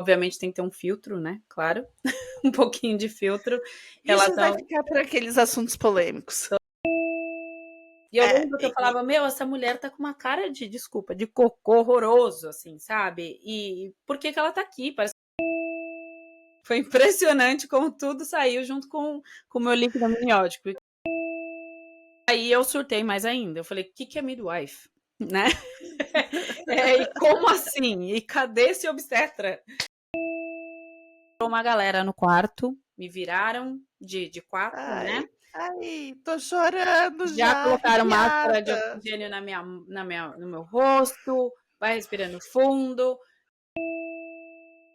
Obviamente tem que ter um filtro, né, claro, um pouquinho de filtro em Isso vai relação. ficar para aqueles assuntos polêmicos. E eu lembro que eu falava: "Meu, essa mulher tá com uma cara de desculpa, de cocô horroroso", assim, sabe. E por que que ela tá aqui? Parece foi impressionante como tudo saiu junto com o meu líquido amniótico. Aí eu surtei mais ainda, eu falei: "Que é midwife?", né. E como assim? E cadê esse obstetra? Uma galera no quarto, me viraram de 4, né. Ai, ai, tô chorando Já já, colocaram máscara de arrepiada. oxigênio no meu rosto, vai respirando fundo.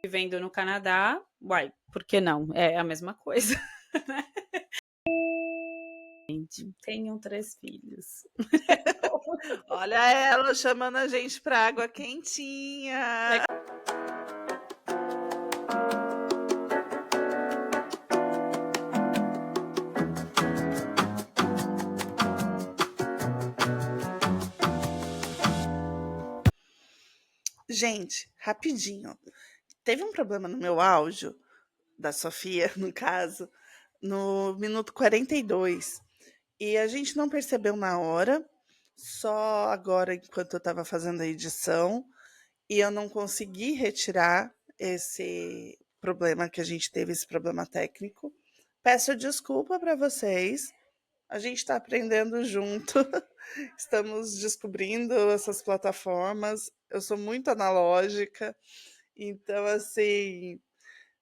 Vivendo no Canadá, uai, por que não? É a mesma coisa, né. Gente, tenham 3 filhos. Olha ela chamando a gente pra água quentinha. Gente, rapidinho. Teve um problema no meu áudio, da Sofia, no caso, no minuto 42. E a gente não percebeu na hora, só agora enquanto eu estava fazendo a edição, e eu não consegui retirar esse problema que a gente teve, esse problema técnico. Peço desculpa para vocês. A gente está aprendendo junto, estamos descobrindo essas plataformas. Eu sou muito analógica, então, assim,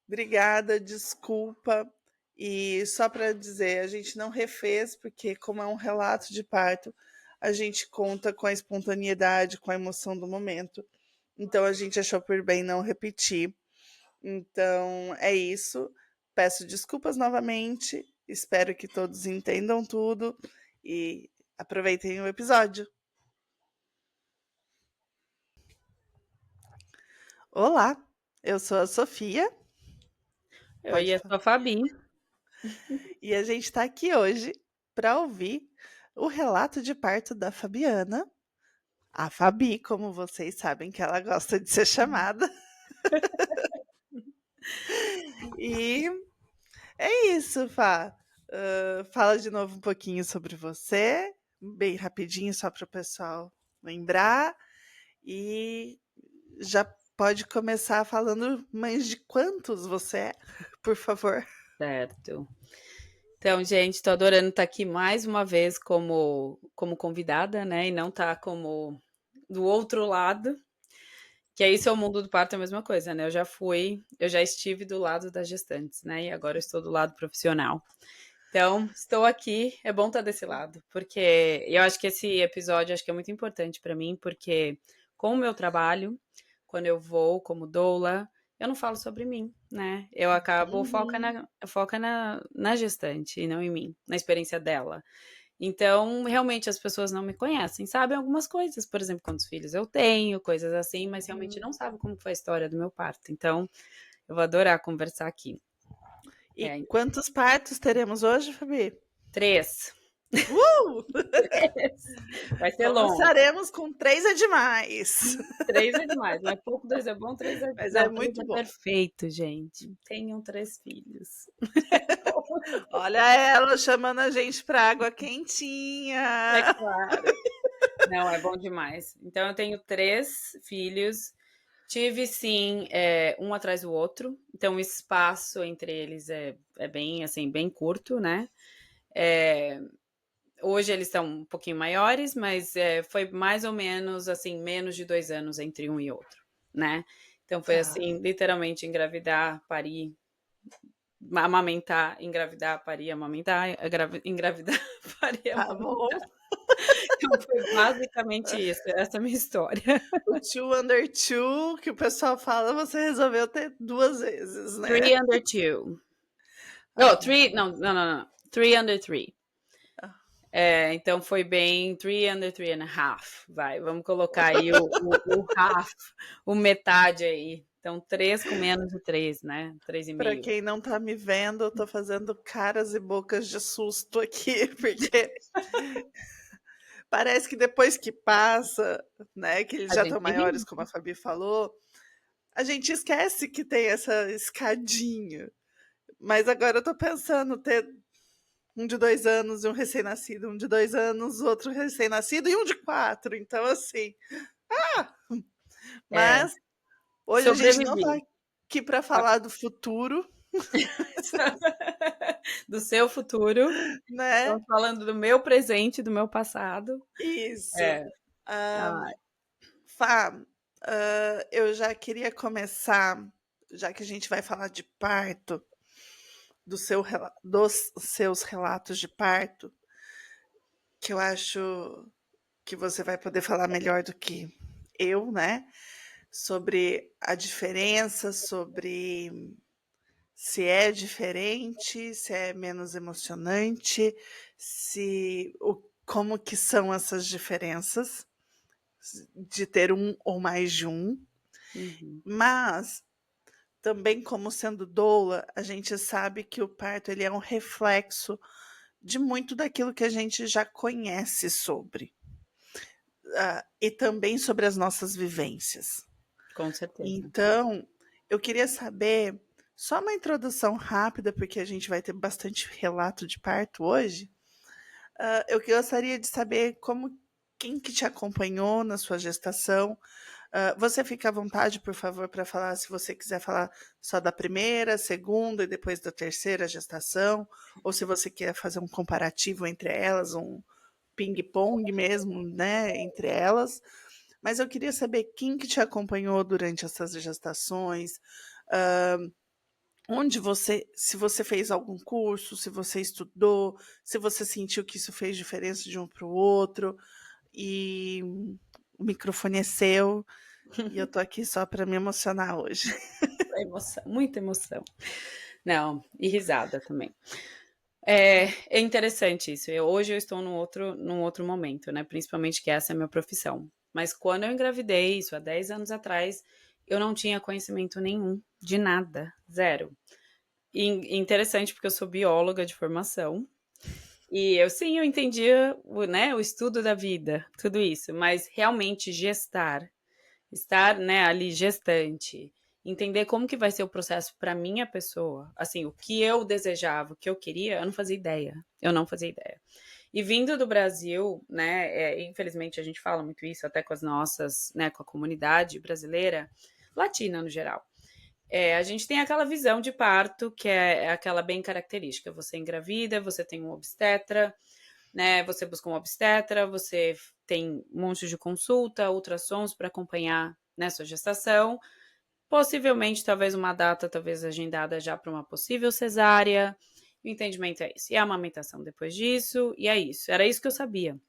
obrigada, desculpa. E só para dizer, a gente não refez, porque, como é um relato de parto, a gente conta com a espontaneidade, com a emoção do momento. Então, a gente achou por bem não repetir. Então, é isso. Peço desculpas novamente. Espero que todos entendam tudo e aproveitem o episódio. Olá, eu sou a Sofia. Eu Pode e a falar. sua Fabi. E a gente está aqui hoje para ouvir o relato de parto da Fabiana, a Fabi, como vocês sabem que ela gosta de ser chamada. E é isso, Fá. Fala de novo um pouquinho sobre você, bem rapidinho, só para o pessoal lembrar. E já pode começar falando, mas de quantos você é, por favor? Certo. Então, gente, tô adorando estar aqui mais uma vez como convidada, né, e não estar como do outro lado, que aí isso é o mundo do parto é a mesma coisa, né, eu já estive do lado das gestantes, né, e agora eu estou do lado profissional. Então, estou aqui, é bom estar desse lado, porque eu acho que esse episódio acho que é muito importante para mim, porque com o meu trabalho, quando eu vou como doula, eu não falo sobre mim, né? Eu acabo Uhum. foca na gestante e não em mim, na experiência dela. Então, realmente as pessoas não me conhecem, sabem algumas coisas, por exemplo, quantos filhos eu tenho, coisas assim, mas realmente não sabem como foi a história do meu parto. Então, eu vou adorar conversar aqui. E É, quantos partos teremos hoje, Fabi? 3. Uh! Vai ser longo. Começaremos com 3 é demais. 3 é demais, não é pouco, 2 é bom, 3 é Mas é não, 3 muito é bom. perfeito, gente. Tenham 3 filhos. Olha ela chamando a gente para água É quentinha. claro. Não, é bom demais. Então eu tenho 3 filhos, tive sim, um atrás do outro, então o espaço entre eles é bem, assim, bem curto, né. Eh, Hoje eles estão um pouquinho maiores, mas, foi mais ou menos, assim, menos de 2 anos entre um e outro, né. Então foi Tá, assim, literalmente engravidar, parir, amamentar, engravidar, parir, amamentar, engravidar, parir, tá bom. amamentar. Então foi basicamente isso, essa é a minha história. O two under two, que o pessoal fala, você resolveu ter 2 vezes, né? 3 under 2. Ah, Oh, 3 não, não, não, não, 3 under 3. Então foi bem 3 under 3 and a half, vai, vamos colocar aí o half, o metade aí. Então 3 com menos de 3, né, para 3,5. quem não tá me vendo, eu tô fazendo caras e bocas de susto aqui, porque parece que depois que passa, né, que eles A já gente estão ri. maiores, como a Fabi falou, a gente esquece que tem essa escadinha. Mas agora eu tô pensando ter um de 2 anos e um recém-nascido, um de 2 anos, outro recém-nascido e um de 4. Então, assim, É, mas hoje a gente não tá sobrevivi. aqui para falar do futuro, Do seu futuro, né? estamos falando do meu presente, do meu passado. Isso. É, Ah, ai, Fá, eu já queria começar, já que a gente vai falar de parto, dos seus relatos de parto, que eu acho que você vai poder falar melhor do que eu, né? Sobre a diferença, sobre se é diferente, se é menos emocionante, como que são essas diferenças de ter um ou mais de um. uhum, Mas também como sendo doula, a gente sabe que o parto ele é um reflexo de muito daquilo que a gente já conhece sobre, e também sobre as nossas vivências. com certeza. Então, eu queria saber, só uma introdução rápida, porque a gente vai ter bastante relato de parto hoje. Eu gostaria de saber quem que te acompanhou na sua gestação. Você fica à vontade, por favor, para falar, se você quiser falar só da primeira, segunda e depois da terceira gestação, ou se você quer fazer um comparativo entre elas, um ping-pong mesmo, né, entre elas. Mas eu queria saber quem que te acompanhou durante essas gestações, hã, onde você se você fez algum curso, se você estudou, se você sentiu que isso fez diferença de um para o outro, e o microfone é seu, e eu tô aqui só para me emocionar hoje. Emoção, muita emoção. Não, e risada também. É interessante isso. Hoje eu estou num outro momento, né? Principalmente que essa é a minha profissão. Mas quando eu engravidei, isso há 10 anos atrás, eu não tinha conhecimento nenhum de nada, zero. E interessante porque eu sou bióloga de formação. E eu sim, eu entendia o estudo da vida, tudo isso, mas realmente gestar, estar, né, ali gestante, entender como que vai ser o processo para minha pessoa, assim, o que eu desejava, o que eu queria, eu não fazia ideia. Eu não fazia ideia. E vindo do Brasil, né, infelizmente a gente fala muito isso até com as nossas, né, com a comunidade brasileira, latina no geral. A gente tem aquela visão de parto que é aquela bem característica. Você engravida, você tem um obstetra, né? Você busca um obstetra, você tem um monte de consulta, ultrassons para acompanhar, né, sua gestação. Possivelmente, talvez uma data, talvez agendada já para uma possível cesárea. O entendimento é isso. E a amamentação depois disso, e é isso. Era isso que eu sabia.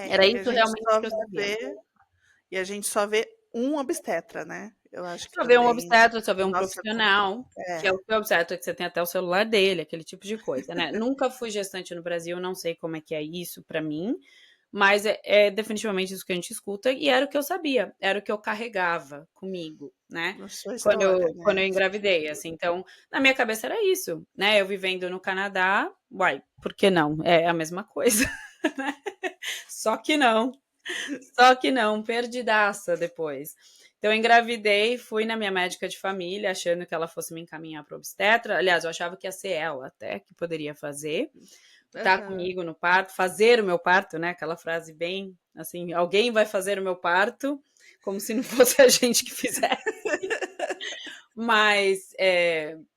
Era E a isso gente realmente só que eu sabia. vê e a gente só vê um obstetra, né. Eu acho que Só ver um também obstetra, só ver a um nossa profissional, que é é. o que o obstetra que você tem até o celular dele, aquele tipo de coisa, né. Nunca fui gestante no Brasil, não sei como é que é isso pra mim, mas é definitivamente isso que a gente escuta e era o que eu sabia, era o que eu carregava comigo, né, Na sua quando história, eu quando né, eu sua engravidei, estrutura. assim. Então, na minha cabeça era isso, né, eu vivendo no Canadá, uai, por que não? É a mesma coisa, né. Só que não. Só que não, perdidaça depois. Então, eu engravidei, fui na minha médica de família, achando que ela fosse me encaminhar para obstetra. Aliás, eu achava que ia ser ela até que poderia fazer, estar Aham. comigo no parto, fazer o meu parto, né? Aquela frase bem assim: alguém vai fazer o meu parto, como se não fosse a gente que fizesse. Mas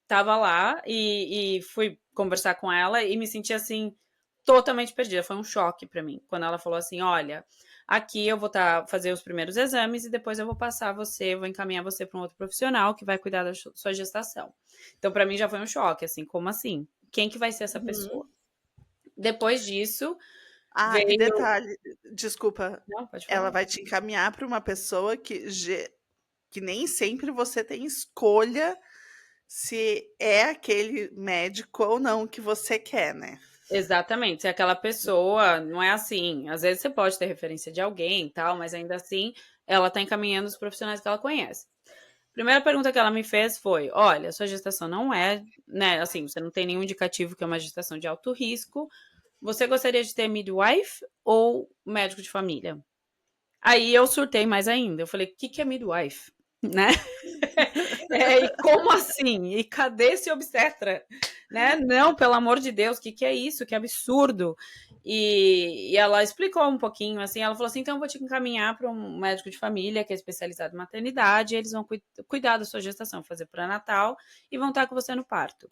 tava lá e fui conversar com ela e me senti assim, totalmente perdida. Foi um choque para mim. Quando ela falou assim: olha, aqui eu vou fazer os primeiros exames e depois eu vou passar você, vou encaminhar você para um outro profissional que vai cuidar da sua gestação. Então, para mim já foi um choque, assim, como assim? Quem que vai ser essa pessoa? Uhum. Depois disso, E veio. detalhe, desculpa, Não, pode ela falar. vai te encaminhar para uma pessoa que nem sempre você tem escolha se é aquele médico ou não que você quer, né. Exatamente, se aquela pessoa não é assim, às vezes você pode ter referência de alguém e tal, mas ainda assim ela tá encaminhando os profissionais que ela conhece. Primeira pergunta que ela me fez foi: olha, sua gestação não é, né, assim, você não tem nenhum indicativo que é uma gestação de alto risco. Você gostaria de ter midwife ou médico de família? Aí eu surtei mais ainda. Eu falei: o que que é midwife? né? E como assim? E cadê esse obstetra? Né? Não, pelo amor de Deus, o que é isso? Que absurdo! E ela explicou um pouquinho, assim, ela falou assim, então eu vou te encaminhar para um médico de família que é especializado em maternidade, e eles vão cuidar da sua gestação, fazer pré-natal e vão estar com você no parto.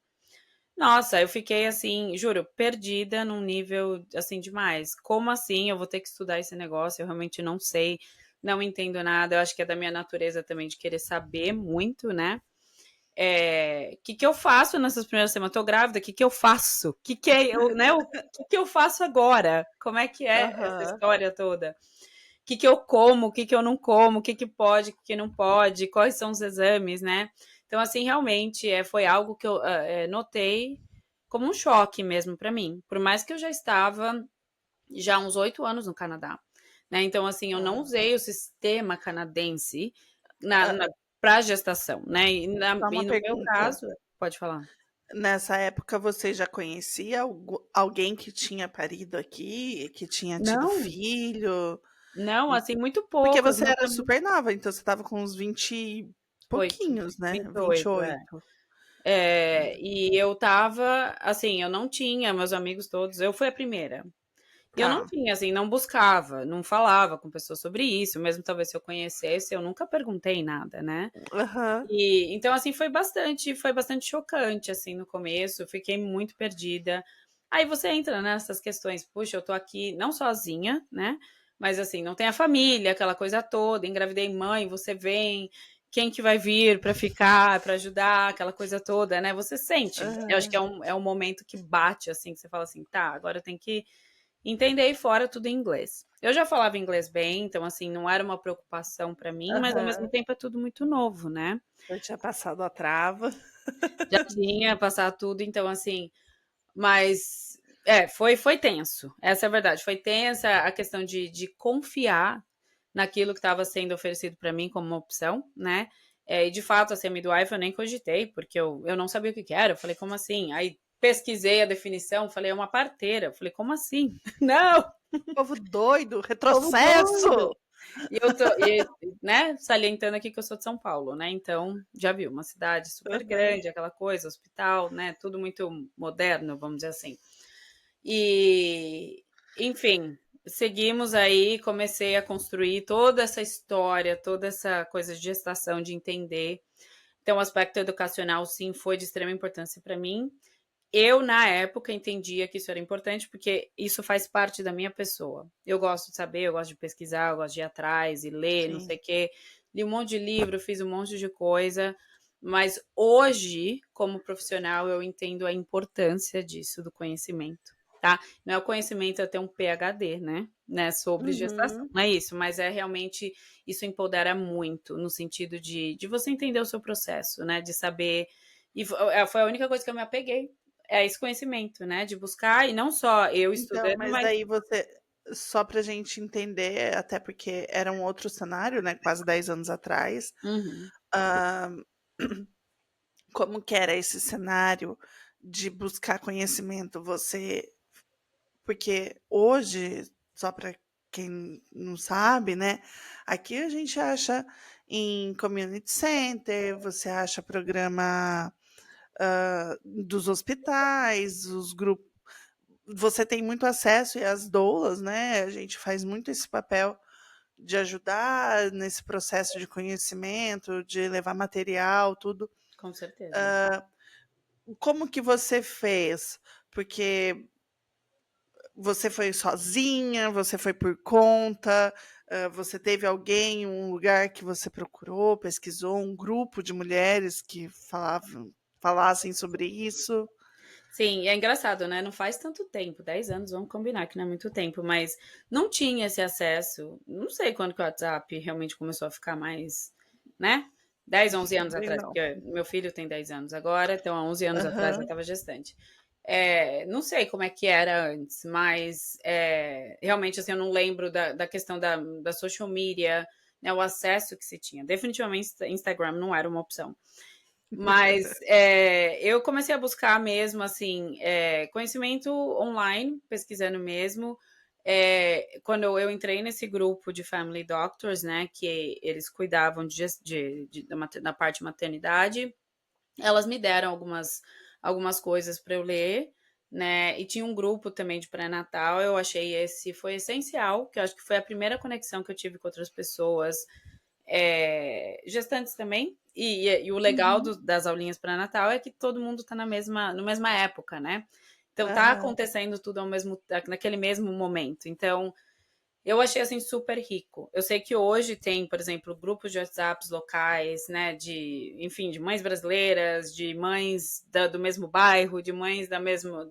Nossa, eu fiquei assim, juro, perdida num nível assim demais. Como assim? Eu vou ter que estudar esse negócio, eu realmente não sei, não entendo nada. Eu acho que é da minha natureza também de querer saber muito, né? Que eu faço nessas primeiras semanas? Eu tô grávida, o que eu faço? Que é eu, né? O que eu faço agora? Como é que é essa Aham. história toda? Que eu como, que eu não como, que pode, que não pode, quais são os exames, né? Então, assim, realmente foi algo que eu notei como um choque mesmo para mim. Por mais que eu já estava já há uns 8 anos no Canadá, né? Então, assim, eu não Tá. usei o sistema canadense Ah, para gestação, né? só E uma no meu pergunta. caso, pode falar. Nessa época você já conhecia alguém que tinha parido aqui, que tinha tido Não, filho? não, E- assim, muito Porque poucas. você Meus era amigos, super nova, então você estava com uns 20 e 8, pouquinhos, né? 28, 28. E eu tava, assim, eu não tinha meus amigos todos, eu fui a primeira. E eu não Tá. tinha, assim, não buscava, não falava com pessoas sobre isso, mesmo talvez se eu conhecesse, eu nunca perguntei nada, né? Aham. E então, assim, foi bastante chocante, assim, no começo, eu fiquei muito perdida. Aí você entra nessas questões, puxa, eu tô aqui não sozinha, né? Mas assim, não tem a família, aquela coisa toda, engravidei mãe, você vem, quem que vai vir para ficar, para ajudar, aquela coisa toda, né? Você sente. Eu acho que Aham. é um momento que bate, assim, que você fala assim, tá, agora eu tenho que entender aí fora tudo em inglês. Eu já falava inglês bem, então assim, não era uma preocupação para mim, mas ao mesmo Aham. tempo é tudo muito novo, né? Eu tinha passado a trava. Já tinha passado tudo, então assim, mas foi tenso. Essa é a verdade. Foi tensa a questão de confiar naquilo que estava sendo oferecido para mim como uma opção, né? E de fato, assim, a midwife eu nem cogitei, porque eu não sabia o que que era. Eu falei, como assim? Aí pesquisei a definição, falei, é uma parteira. Eu falei, como assim? Não, Povo doido, povo retrocesso! doido! E eu tô, né, salientando aqui que eu sou de São Paulo, né? Então, já viu, uma cidade super Aham. grande, aquela coisa, hospital, né? Tudo muito moderno, vamos dizer assim. E, enfim, seguimos aí, comecei a construir toda essa história, toda essa coisa de gestação, de entender. Então, o aspecto educacional, sim, foi de extrema importância para mim. Eu, na época, entendia que isso era importante porque isso faz parte da minha pessoa. Eu gosto de saber, eu gosto de pesquisar, eu gosto de ir atrás e ler, não sei Sim. o quê. Li um monte de livro, fiz um monte de coisa, mas hoje, como profissional, eu entendo a importância disso, do conhecimento, tá? Não é o conhecimento é ter um PhD, né, sobre gestação, Uhum. não é isso, mas é realmente, isso empodera muito, no sentido de você entender o seu processo, né, de saber, e foi a única coisa que eu me apeguei, esse conhecimento, né? De buscar, e não só eu Então, estudando, mas mas. daí você, só pra gente entender, até porque era um outro cenário, né? Quase 10 anos atrás. Uhum. ah, Como que era esse cenário de buscar conhecimento? Você, porque hoje, só para quem não sabe, né? Aqui a gente acha em community center, você acha programa dos hospitais, os grupos. Você tem muito acesso e as doulas, né? A gente faz muito esse papel de ajudar nesse processo de conhecimento, de levar material, tudo. Com certeza. Como que você fez? Porque você foi sozinha, você foi por conta, você teve alguém, um lugar que você procurou, pesquisou, um grupo de mulheres que falassem sobre isso? Sim, é engraçado, né? Não faz tanto tempo, 10 anos, vamos combinar que não é muito tempo, mas não tinha esse acesso. Não sei quando que o WhatsApp realmente começou a ficar mais, né? 10, 11 anos Também atrás, não. porque meu filho tem 10 anos agora, então há 11 anos atrás eu Aham. estava gestante. Não sei como é que era antes, mas realmente assim, eu não lembro da questão da social media, né, o acesso que se tinha. Definitivamente Instagram não era uma opção. Mas eu comecei a buscar mesmo, assim, conhecimento online, pesquisando mesmo. quando eu entrei nesse grupo de Family Doctors, né, que eles cuidavam da parte de maternidade, elas me deram algumas coisas para eu ler, né? E tinha um grupo também de pré-natal. Eu achei esse foi essencial, que eu acho que foi a primeira conexão que eu tive com outras pessoas, gestantes também. E o legal Uhum. das aulinhas pré-natal é que todo mundo está na mesma época, né? Então tá Aham. acontecendo tudo naquele mesmo momento. Então eu achei assim super rico. Eu sei que hoje tem, por exemplo, grupos de WhatsApps locais, né, enfim, de mães brasileiras, de mães do mesmo bairro, de mães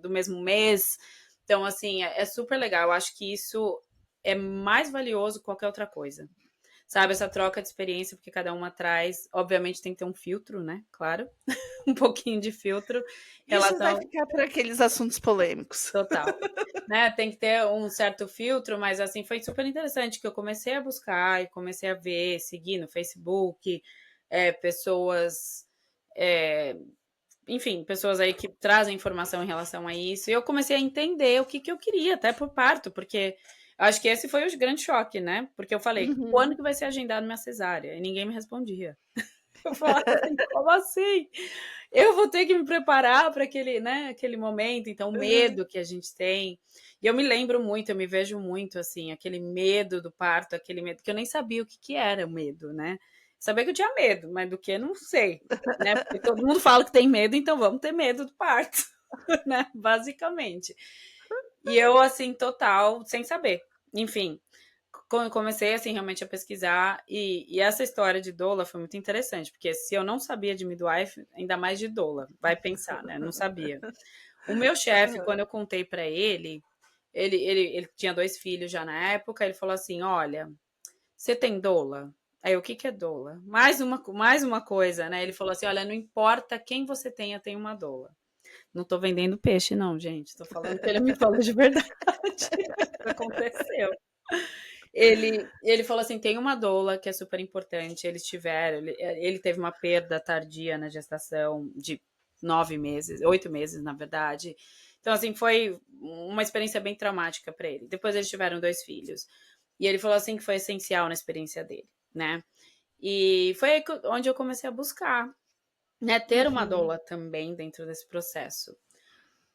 do mesmo mês. Então, assim, é super legal. Eu acho que isso é mais valioso que qualquer outra coisa. Sabe, essa troca de experiência, porque cada uma traz, obviamente tem que ter um filtro, né? Claro, um pouquinho de filtro, Isso vai relação ficar por aqueles assuntos polêmicos. total. Né, tem que ter um certo filtro, mas assim, foi super interessante que eu comecei a buscar e comecei a ver, seguir no Facebook, pessoas, é, enfim, pessoas aí que trazem informação em relação a isso, e eu comecei a entender o que eu queria, até por parto, porque acho que esse foi o grande choque, né? Porque eu falei, quando Uhum. que vai ser agendado minha cesárea? E ninguém me respondia. Eu falava assim, como assim? Eu vou ter que me preparar para aquele, né, aquele momento, então o Uhum. medo que a gente tem. E eu me lembro muito, eu me vejo muito assim, aquele medo do parto, aquele medo que eu nem sabia o que era o medo, né? Sabia que eu tinha medo, mas do que não sei, né? Porque todo mundo fala que tem medo, então vamos ter medo do parto, né? Basicamente. E eu assim, total, sem saber. Enfim, comecei assim realmente a pesquisar e essa história de doula foi muito interessante, porque se eu não sabia de midwife, ainda mais de doula, vai pensar, né? Não sabia. O meu chefe, quando eu contei para ele tinha 2 filhos já na época, ele falou assim: "Olha, você tem doula?" Aí, o que que é doula? Mais uma coisa, né? Ele falou assim: "Olha, não importa quem você tenha, tem uma doula." Não tô vendendo peixe, não, gente. Tô falando que ele me falou de verdade. Aconteceu. Ele falou assim: tem uma doula que é super importante. Eles tiveram, ele teve uma perda tardia na gestação de 9 meses, 8 meses, na verdade. Então, assim, foi uma experiência bem traumática para ele. Depois eles tiveram 2 filhos. E ele falou assim que foi essencial na experiência dele, né? E foi aí onde eu comecei a buscar, né? Ter uma Uhum. doula também dentro desse processo.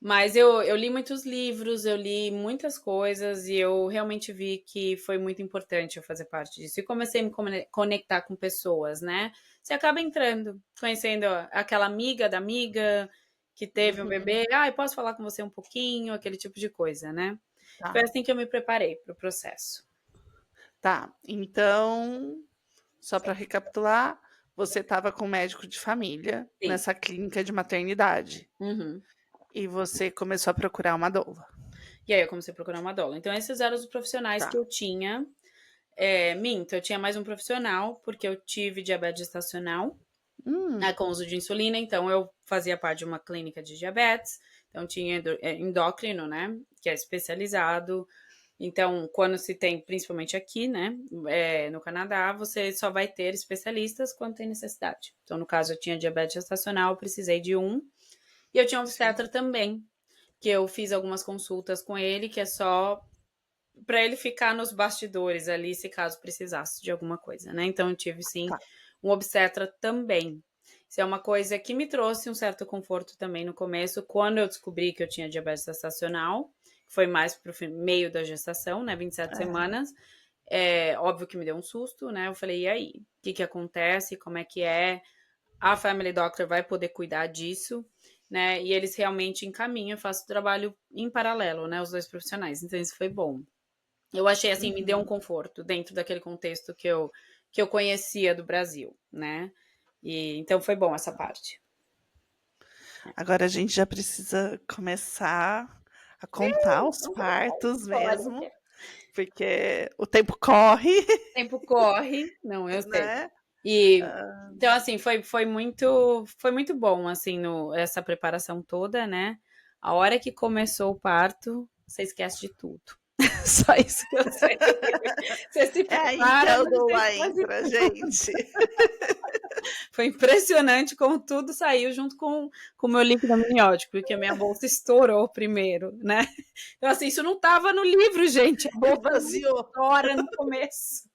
Mas eu li muitos livros, eu li muitas coisas e eu realmente vi que foi muito importante eu fazer parte disso. E comecei a me conectar com pessoas, né? Você acaba entrando, conhecendo aquela amiga da amiga que teve um Uhum. bebê. Ah, eu posso falar com você um pouquinho, aquele tipo de coisa, né? Foi Tá. assim que eu me preparei para o processo. Tá. Então, só para recapitular, você estava com um médico de família Sim. nessa clínica de maternidade Uhum. e você começou a procurar uma doula. E aí eu comecei a procurar uma doula. Então, esses eram os profissionais que Tá. eu tinha. Minto, eu tinha mais um profissional, porque eu tive diabetes gestacional, Hum. com uso de insulina, então eu fazia parte de uma clínica de diabetes, então tinha endócrino, né, que é especializado. Então, quando se tem, principalmente aqui, né, no Canadá, você só vai ter especialistas quando tem necessidade. Então, no caso, eu tinha diabetes gestacional, eu precisei de um, e eu tinha um Sim. obstetra também, que eu fiz algumas consultas com ele, que é só para ele ficar nos bastidores ali, se caso precisasse de alguma coisa, né? Então eu tive sim Tá. um obstetra também. Isso é uma coisa que me trouxe um certo conforto também no começo, quando eu descobri que eu tinha diabetes gestacional, que foi mais pro meio da gestação, né? 27 É. semanas. É óbvio que me deu um susto, né? Eu falei, e aí? O que que acontece? Como é que é? A Family Doctor vai poder cuidar disso, né? E eles realmente encaminham, eu faço trabalho em paralelo, né? Os dois profissionais. Então isso foi bom. Eu achei assim, me deu um Uhum. conforto dentro daquele contexto que eu conhecia do Brasil, né? E então foi bom essa parte. Agora a gente já precisa começar a contar os Vamos começar partos a falar de quê? mesmo, porque o tempo corre, O tempo corre, não, eu sei. né. E Hã, então assim, foi muito bom assim no essa preparação toda, né? A hora que começou o parto, você esquece de tudo. Só isso que eu sei. Você se É aí que prepara, a mas você doula faz entra, gente. Foi impressionante como tudo saiu junto com o meu líquido amniótico, porque a minha bolsa estourou primeiro, né? Então, assim, isso não estava no livro, gente. A bolsa não Esvaziou. estoura no começo.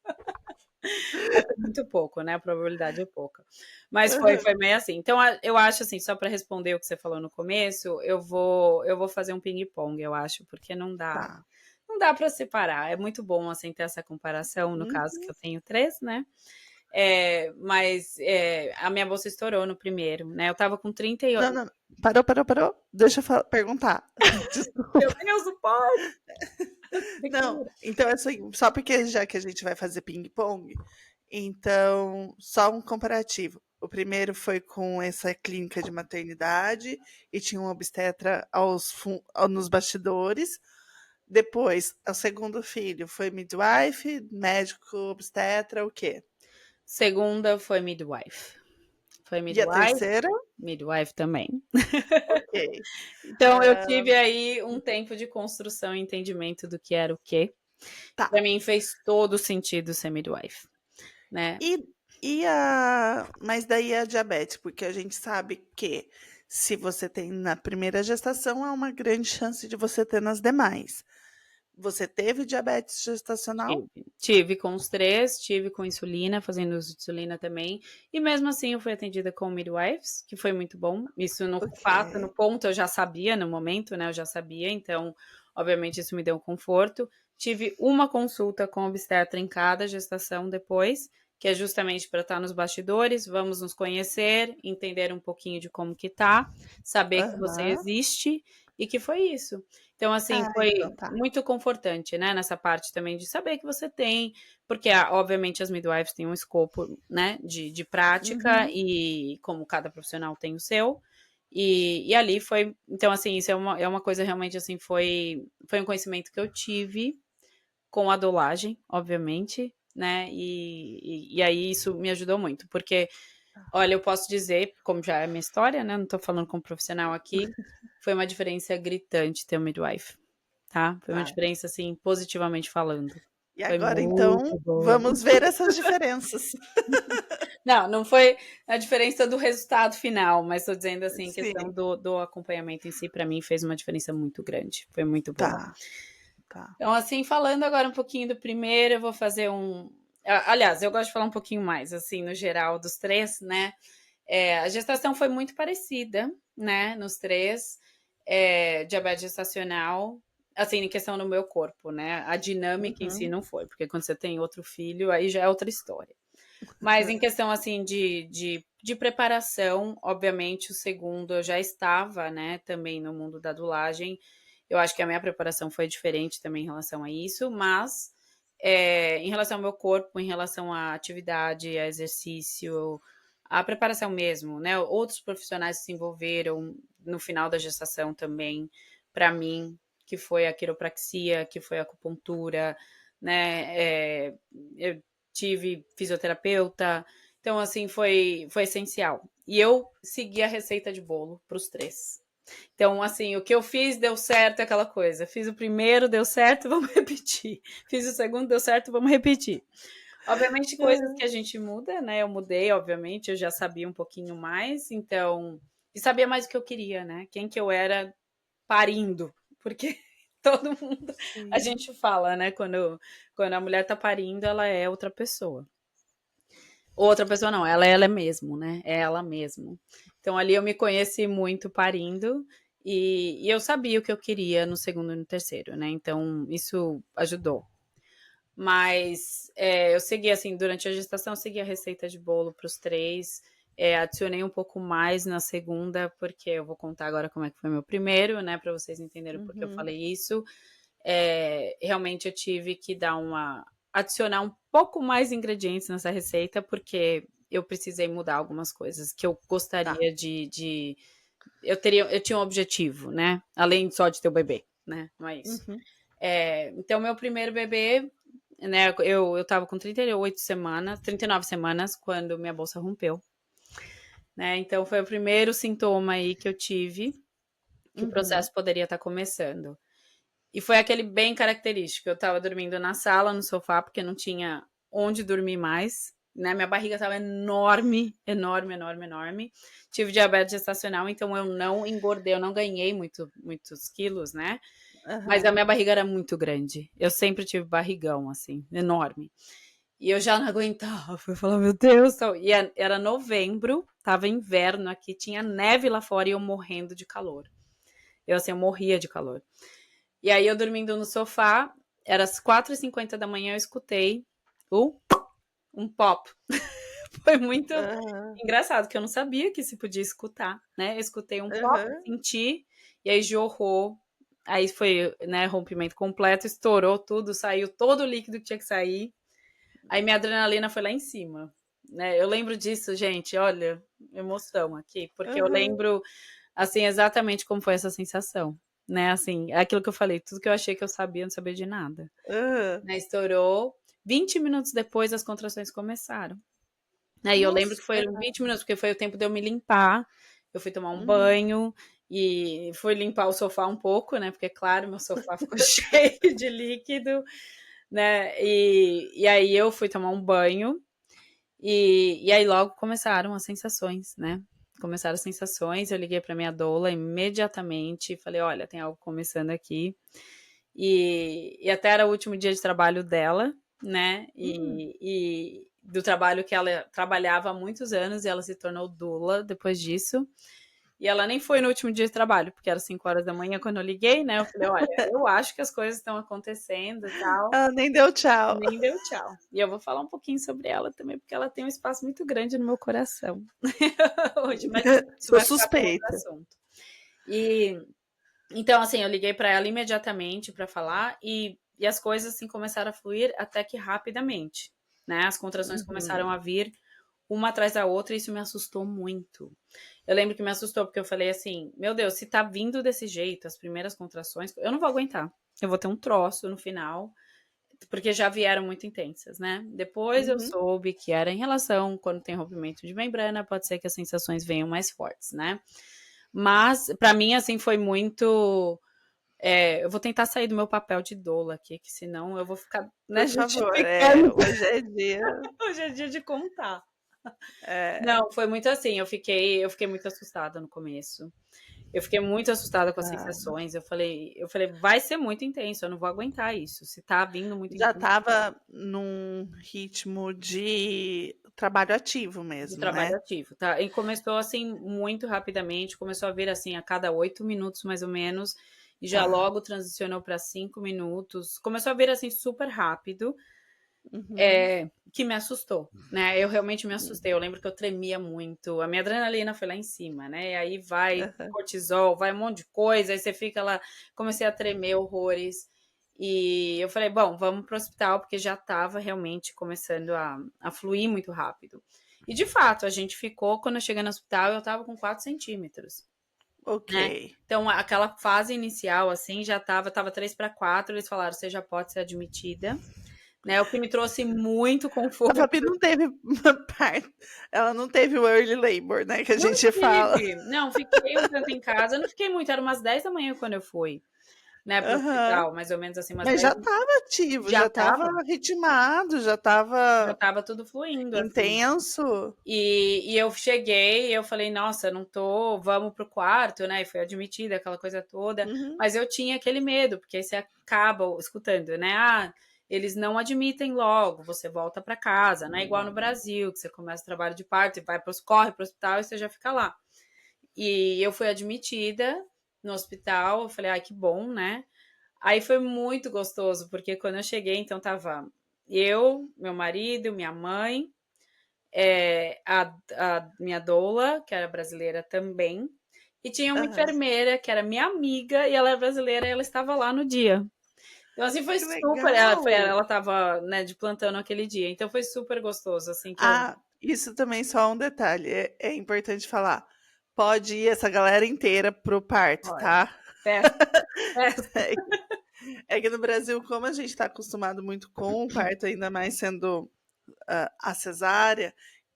É muito pouco, né? A probabilidade é pouca. Mas foi meio assim. Então, eu acho assim, só para responder o que você falou no começo, eu vou fazer um ping-pong, eu acho, porque não dá. Tá. Não dá para separar. É muito bom assim ter essa comparação, no caso que Uhum. eu tenho 3, né? Mas a minha bolsa estourou no primeiro, né? Eu tava com 38. Não, não. Parou. Deixa eu perguntar. Meu Desculpa. Deus, o pai! Não, então assim, só porque já que a gente vai fazer ping-pong, então, só um comparativo. O primeiro foi com essa clínica de maternidade e tinha um obstetra nos bastidores. Depois, o segundo filho foi midwife, médico, obstetra, o quê? Segunda foi midwife. Foi E a midwife, terceira? midwife também. Ok. Então, eu Ah, tive aí um tempo de construção e entendimento do que era o quê. tá. Para mim fez todo sentido ser midwife, né? E, mas daí a diabetes, porque a gente sabe que se você tem na primeira gestação, há uma grande chance de você ter nas demais. Você teve diabetes gestacional? Tive com os 3, tive com insulina, fazendo uso de insulina também. E mesmo assim eu fui atendida com midwives, que foi muito bom. Isso no Ok. fato, no ponto, eu já sabia no momento, né? Eu já sabia, então, obviamente, isso me deu um conforto. Tive uma consulta com obstetra em cada gestação depois, que é justamente para estar nos bastidores, vamos nos conhecer, entender um pouquinho de como que tá, saber que você Aham. existe e que foi isso. Então, assim, Ah, foi então tá. muito confortante, né, nessa parte também de saber que você tem, porque obviamente as midwives têm um escopo, né, de prática Uhum. e como cada profissional tem o seu, e ali foi, então assim, isso é uma coisa realmente assim, foi um conhecimento que eu tive com a dolagem, obviamente, né, e aí isso me ajudou muito, porque, olha, eu posso dizer, como já é a minha história, né, não tô falando como profissional aqui, foi uma diferença gritante ter um midwife, tá? Foi uma Tá. diferença, assim, positivamente falando. E Foi agora, então, muito boa. vamos ver essas diferenças. Não foi a diferença do resultado final, mas estou dizendo, assim, questão Sim. do acompanhamento em si, para mim, fez uma diferença muito grande. Foi muito bom. Tá, tá. Então, assim, falando agora um pouquinho do primeiro, eu vou fazer um. Aliás, eu gosto de falar um pouquinho mais, assim, no geral, dos 3, né? A gestação foi muito parecida, né, nos 3. Diabetes gestacional, assim, em questão no meu corpo, né? A dinâmica em si Uhum. não foi, porque quando você tem outro filho, aí já é outra história. Mas em questão, assim, de preparação, obviamente, o segundo eu já estava, né, também no mundo da dulagem. Eu acho que a minha preparação foi diferente também em relação a isso, mas em relação ao meu corpo, em relação à atividade, a exercício, a preparação mesmo, né? Outros profissionais se envolveram no final da gestação também, para mim, que foi a quiropraxia, que foi a acupuntura, né? Eu tive fisioterapeuta, então assim foi essencial. E eu segui a receita de bolo para os 3. Então, assim, o que eu fiz deu certo, é aquela coisa. Fiz o primeiro, deu certo, vamos repetir. Fiz o segundo, deu certo, vamos repetir. Obviamente, coisas que a gente muda, né? Eu mudei, obviamente, eu já sabia um pouquinho mais, então. E sabia mais o que eu queria, né? Quem que eu era parindo. Porque todo mundo. A Sim. gente fala, né? Quando a mulher tá parindo, ela é outra pessoa. Outra pessoa não, ela é mesmo, né? É ela mesmo. Então ali eu me conheci muito parindo e eu sabia o que eu queria no segundo e no terceiro, né? Então isso ajudou. Mas eu segui assim, durante a gestação, eu segui a receita de bolo para os 3. Adicionei um pouco mais na segunda, porque eu vou contar agora como é que foi meu primeiro, né? Para vocês entenderem por que eu Uhum. falei isso. Realmente eu tive que adicionar um pouco mais de ingredientes nessa receita, porque eu precisei mudar algumas coisas que eu Tá. gostaria eu tinha um objetivo, né? Além só de ter o bebê, né? Não é isso. Uhum. Então, meu primeiro bebê, né? Eu tava com 38 semanas, 39 semanas, quando minha bolsa rompeu, né? Então, foi o primeiro sintoma aí que eu tive que o Uhum. processo poderia estar começando. E foi aquele bem característico. Eu tava dormindo na sala, no sofá, porque não tinha onde dormir mais, né? Minha barriga tava enorme, enorme, enorme, enorme. Tive diabetes gestacional, então eu não engordei, eu não ganhei muitos quilos, né? Mas a Aham. minha barriga era muito grande. Eu sempre tive barrigão, assim, enorme. E eu já não aguentava. Eu falava, meu Deus. E era novembro, tava inverno aqui, tinha neve lá fora e eu morrendo de calor. Eu, assim, eu morria de calor. E aí eu dormindo no sofá, era as 4h50 da manhã, eu escutei um, um pop. Foi muito Aham. engraçado, que eu não sabia que se podia escutar, né? Eu escutei um pop, Aham. senti, e aí jorrou. Aí foi, né, rompimento completo, estourou tudo, saiu todo o líquido que tinha que sair. Aí minha adrenalina foi lá em cima, né? Eu lembro disso, gente, olha, emoção aqui, porque eu Aham. lembro, assim, exatamente como foi essa sensação, né? Assim, é aquilo que eu falei, tudo que eu achei que eu sabia, eu não sabia de nada. Aham. Né? Estourou. 20 minutos depois, as contrações começaram. Aí eu lembro Nossa. que foi 20 minutos, porque foi o tempo de eu me limpar. Eu fui tomar um Uhum. banho e fui limpar o sofá um pouco, né? Porque, claro, meu sofá ficou cheio de líquido, né? E aí eu fui tomar um banho e aí logo começaram as sensações, né? Começaram as sensações, eu liguei para minha doula imediatamente, falei, olha, tem algo começando aqui. E até era o último dia de trabalho dela, né? Hum. E do trabalho que ela trabalhava há muitos anos, e ela se tornou doula depois disso. E ela nem foi no último dia de trabalho, porque era 5 horas da manhã quando eu liguei, né? Eu falei, olha, eu acho que as coisas estão acontecendo e tal. Ela nem deu tchau. Nem deu tchau. E eu vou falar um pouquinho sobre ela também, porque ela tem um espaço muito grande no meu coração hoje, mas isso Sou vai ficar para um outro suspeita. assunto. E então, assim, eu liguei para ela imediatamente para falar e as coisas assim começaram a fluir até que rapidamente, né? As contrações começaram Uhum. a vir uma atrás da outra e isso me assustou muito. Eu lembro que me assustou porque eu falei assim: meu Deus, se tá vindo desse jeito, as primeiras contrações, eu não vou aguentar. Eu vou ter um troço no final, porque já vieram muito intensas, né? Depois eu Uhum. soube que era em relação quando tem rompimento de membrana, pode ser que as sensações venham mais fortes, né? Mas para mim assim foi muito eu vou tentar sair do meu papel de doula aqui, que senão eu vou ficar, né, Por favor, justificando. hoje é dia. Hoje é dia de contar. É, Não, foi muito assim, eu fiquei muito assustada no começo. Eu fiquei muito assustada com as ah, sensações. Eu falei, vai ser muito intenso, eu não vou aguentar isso. Se tá vindo muito já intenso, estava num ritmo de trabalho ativo de mesmo, trabalho né? ativo, tá? E começou assim muito rapidamente, começou a vir assim a cada 8 minutos mais ou menos, e já Tá. logo transicionou para 5 minutos. Começou a vir assim super rápido. Uhum. Que me assustou, né? Eu realmente me assustei. Eu lembro que eu tremia muito. A minha adrenalina foi lá em cima, né? E aí vai Aham. cortisol, vai um monte de coisa, aí você fica lá. Comecei a tremer horrores. E eu falei, bom, vamos pro hospital, porque já estava realmente começando a fluir muito rápido. E de fato, a gente ficou, quando eu cheguei no hospital, eu estava com 4 centímetros, Ok. né? Então, aquela fase inicial, assim, já tava 3 para 4. Eles falaram, você já pode ser admitida, né? O que me trouxe muito A conforto. Fabi não teve uma parte, ela não teve o early labor, né, que a Não gente fala. tive. Não, fiquei um tempo em casa. Eu não fiquei muito, era umas 10 da manhã quando eu fui, né, pro Aham. hospital, mais ou menos assim, umas Mas 10. já estava ativo, Já já estava estava, ritmado, já já estava estava tudo fluindo, assim. intenso. E eu cheguei, eu falei, nossa, não tô, vamos pro quarto, né? E fui admitida, aquela coisa toda. Uhum. Mas eu tinha aquele medo, porque aí você acaba escutando, né? Ah, eles não admitem logo, você volta para casa, não é igual no Brasil, que você começa o trabalho de parto e corre pro hospital e você já fica lá. E eu fui admitida no hospital, eu falei, ai, que bom, né? Aí foi muito gostoso, porque quando eu cheguei, então tava eu, meu marido, minha mãe, a minha doula, que era brasileira também, e tinha uma Aham. enfermeira, que era minha amiga, e ela é brasileira, e ela estava lá no dia. Então, assim, foi Que super. Ela legal! estava, né, de plantão naquele dia, então foi super gostoso, assim, que eu. Ah, isso também só um detalhe, é importante falar. Pode ir essa galera inteira pro parto, Olha, tá? festa, festa. É que no Brasil, como a gente está acostumado muito com o parto, ainda mais sendo a cesárea,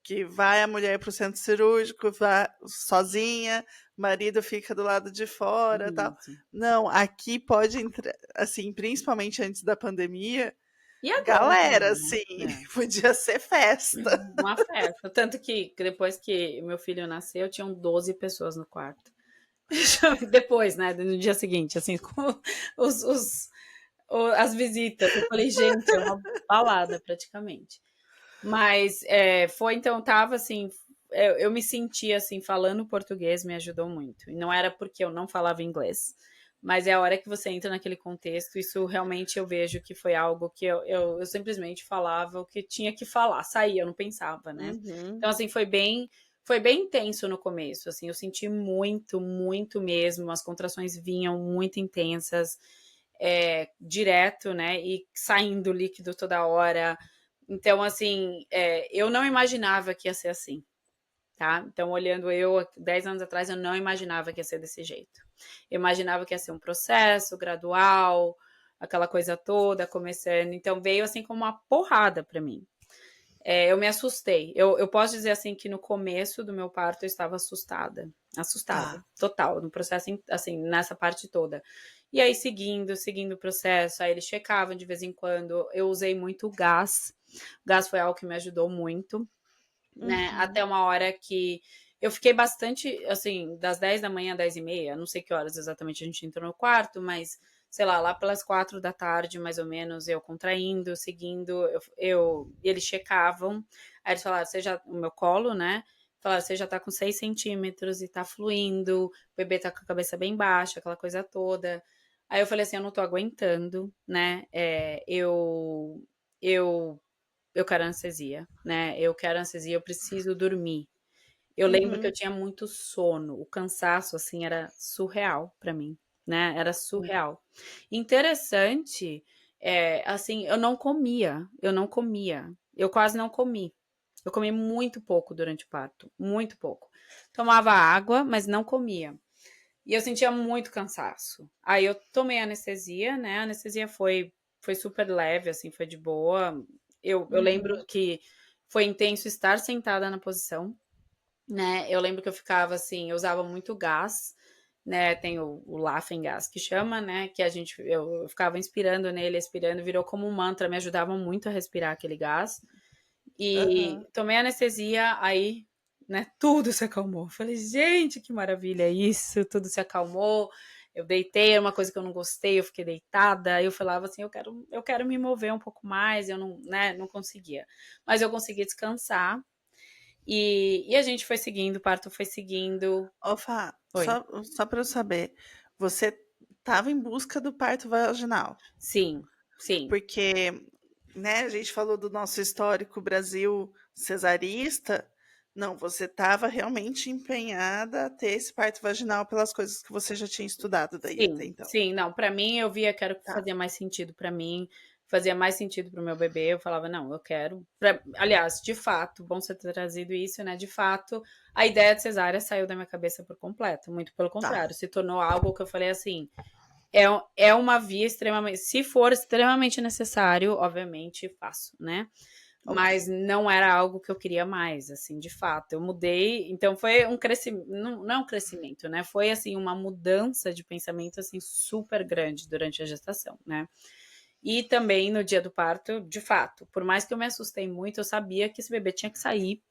que vai a mulher para o centro cirúrgico, vai sozinha, marido fica do lado de fora, tal. Isso. Não, aqui pode entrar, assim, principalmente antes da pandemia, E agora galera, também, assim, né? podia ser festa. Uma festa. Tanto que depois que meu filho nasceu, tinham 12 pessoas no quarto. Depois, né? No dia seguinte, assim, com os, as visitas. Eu falei, gente, é uma balada praticamente. Mas foi, então, tava assim, eu me senti assim, falando português me ajudou muito. E não era porque eu não falava inglês. Mas é a hora que você entra naquele contexto, isso realmente eu vejo que foi algo que eu simplesmente falava o que tinha que falar, saía, eu não pensava, né? Uhum. Então, assim, foi bem intenso no começo, assim, eu senti muito, muito mesmo, as contrações vinham muito intensas, direto, né? E saindo líquido toda hora. Então, assim, eu não imaginava que ia ser assim, tá? Então, olhando eu 10 anos atrás, eu não imaginava que ia ser desse jeito. Eu imaginava que ia ser um processo gradual, aquela coisa toda começando. Então, veio assim como uma porrada para mim. Eu me assustei. Eu posso dizer assim que no começo do meu parto eu estava assustada. Assustada, Tá. total, no processo, assim, nessa parte toda. E aí, seguindo o processo, aí eles checavam de vez em quando. Eu usei muito gás. O gás foi algo que me ajudou muito, né? Até Uhum. uma hora que eu fiquei bastante, assim, das 10 da manhã, 10 e meia, não sei que horas exatamente a gente entrou no quarto, mas, sei lá pelas 4 da tarde, mais ou menos, eu contraindo, seguindo, e eles checavam, aí eles falaram, você já, o meu colo, né? Falaram, você já tá com 6 centímetros e tá fluindo, o bebê tá com a cabeça bem baixa, aquela coisa toda. Aí eu falei assim, eu não tô aguentando, né? Eu eu quero anestesia, né? Eu quero anestesia, eu preciso dormir. Eu lembro que eu Uhum. tinha muito sono, o cansaço, assim, era surreal pra mim, né? Era surreal. Interessante, assim, eu não comia, eu quase não comi. Eu comi muito pouco durante o parto, muito pouco. Tomava água, mas não comia. E eu sentia muito cansaço. Aí eu tomei anestesia, né? A anestesia foi super leve, assim, foi de boa. Eu lembro Uhum. que foi intenso estar sentada na posição, né? Eu lembro que eu ficava assim, eu usava muito gás, né? Tem o laughing gas que chama, né? Que eu ficava inspirando nele, expirando, virou como um mantra, me ajudava muito a respirar aquele gás. E Aham. tomei anestesia, aí, né, tudo se acalmou. Falei, gente, que maravilha isso, tudo se acalmou. Eu deitei, era uma coisa que eu não gostei, eu fiquei deitada. Aí eu falava assim, eu quero me mover um pouco mais, eu não, né, não conseguia. Mas eu consegui descansar. E a gente foi seguindo, o parto foi seguindo. Ô, Fá, Oi. só para eu saber, você estava em busca do parto vaginal? Sim, sim. Porque, né, a gente falou do nosso histórico Brasil cesarista. Não, você estava realmente empenhada a ter esse parto vaginal pelas coisas que você já tinha estudado daí até Sim, então. sim, não, pra mim eu via que era o que Tá, fazia mais sentido pra mim, fazia mais sentido para o meu bebê, eu falava: "Não, eu quero", aliás, de fato, bom você ter trazido isso, né, de fato, a ideia de cesárea saiu da minha cabeça por completo, muito pelo tá. contrário, se tornou algo que eu falei assim, é uma via extremamente, se for extremamente necessário, obviamente faço, né, Ok. mas não era algo que eu queria mais, assim, de fato. Eu mudei, então foi um crescimento, não é um crescimento, né? Foi assim uma mudança de pensamento assim super grande durante a gestação, né? E também no dia do parto, de fato, por mais que eu me assustei muito, eu sabia que esse bebê tinha que sair,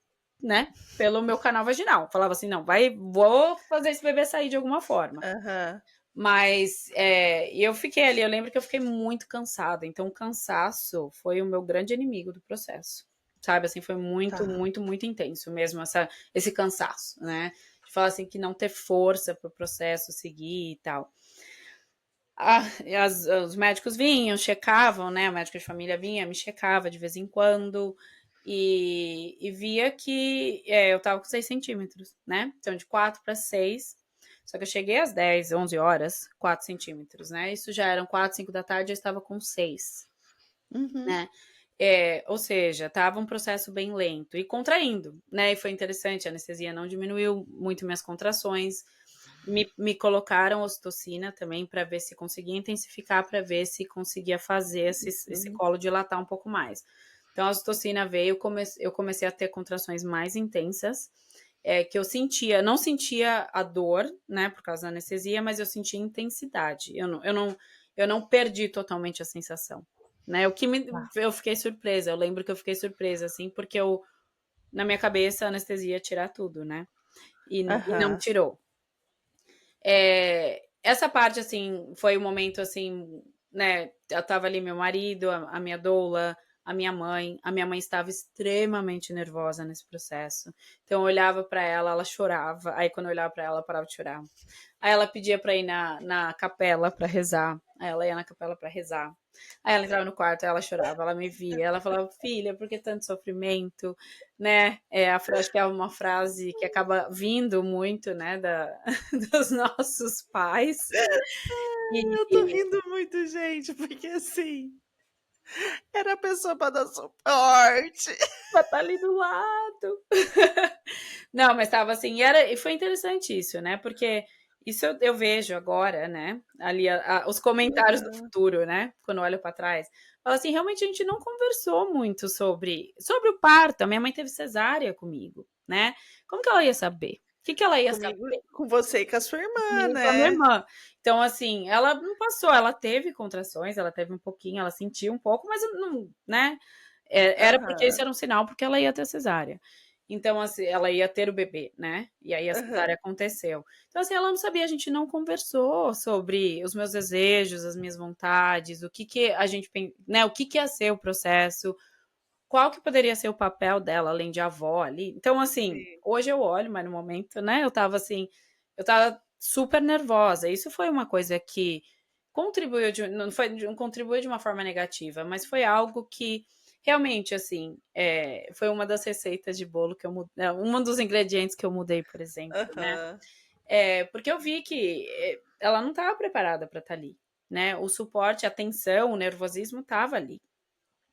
né, pelo meu canal vaginal. Falava assim, não, vou fazer esse bebê sair de alguma forma. Aham. Mas eu fiquei ali, eu lembro que eu fiquei muito cansada, então o cansaço foi o meu grande inimigo do processo, sabe? Assim, foi muito, Tá. muito, muito intenso mesmo esse cansaço, né? De falar assim que não ter força para o processo seguir e tal. Os médicos vinham, checavam, né? O médico de família vinha, me checava de vez em quando e via que eu tava com 6 centímetros, né? Então, de 4 para 6. Só que eu cheguei às 10, 11 horas, 4 centímetros, né? Isso já eram 4, 5 da tarde, eu estava com 6, Uhum. né? Ou seja, tava um processo bem lento e contraindo, né? E foi interessante, a anestesia não diminuiu muito minhas contrações. Me colocaram ocitocina também para ver se conseguia intensificar, para ver se conseguia fazer esse Uhum. colo dilatar um pouco mais. Então a ocitocina veio, eu comecei a ter contrações mais intensas, que eu sentia, não sentia a dor, né, por causa da anestesia, mas eu sentia intensidade. Eu não perdi totalmente a sensação, né? Tá. Eu fiquei surpresa. Eu lembro que eu fiquei surpresa, assim, porque na minha cabeça a anestesia ia tirar tudo, né? E não Aham. tirou. Essa parte, assim, foi um momento, assim, né? Eu tava ali, meu marido, a minha doula, a minha mãe. A minha mãe estava extremamente nervosa nesse processo. Então eu olhava para ela, ela chorava. Aí quando eu olhava para ela, ela parava de chorar. Aí ela pedia para ir na capela para rezar. Aí ela ia na capela para rezar. Aí ela entrava no quarto, aí ela chorava, ela me via, ela falava, filha, por que tanto sofrimento? Né? Acho que é uma frase que acaba vindo muito, né, dos nossos pais. Eu tô E rindo muito, gente, porque assim, era a pessoa pra dar suporte. vai estar ali do lado. Não, mas estava assim, e foi interessante isso, né? Porque isso eu vejo agora, né? Ali os comentários do Aham. futuro, né? Quando eu olho para trás. Fala assim, realmente a gente não conversou muito sobre o parto. A minha mãe teve cesárea comigo, né? Como que ela ia saber? O que ela ia Comigo, saber? com você e com a sua irmã, Comigo e com a minha né? irmã. Então, assim, ela não passou, ela teve contrações, ela teve um pouquinho, ela sentiu um pouco, mas não, né? Era porque isso Aham, era um sinal, porque ela ia ter cesárea. Então, assim, ela ia ter o bebê, né? E aí a aham. cesárea aconteceu. Então, assim, ela não sabia, a gente não conversou sobre os meus desejos, as minhas vontades, o que que a gente, né? O que que ia ser o processo, qual que poderia ser o papel dela, além de avó ali. Então, assim, Sim. hoje eu olho, mas no momento, né, eu tava super nervosa. Isso foi uma coisa que não contribuiu de uma forma negativa, mas foi algo que realmente, assim, foi uma das receitas de bolo que eu mudei, um dos ingredientes que eu mudei, por exemplo, né? Aham. Porque eu vi que ela não estava preparada para estar ali, né? O suporte, a tensão, o nervosismo estava ali,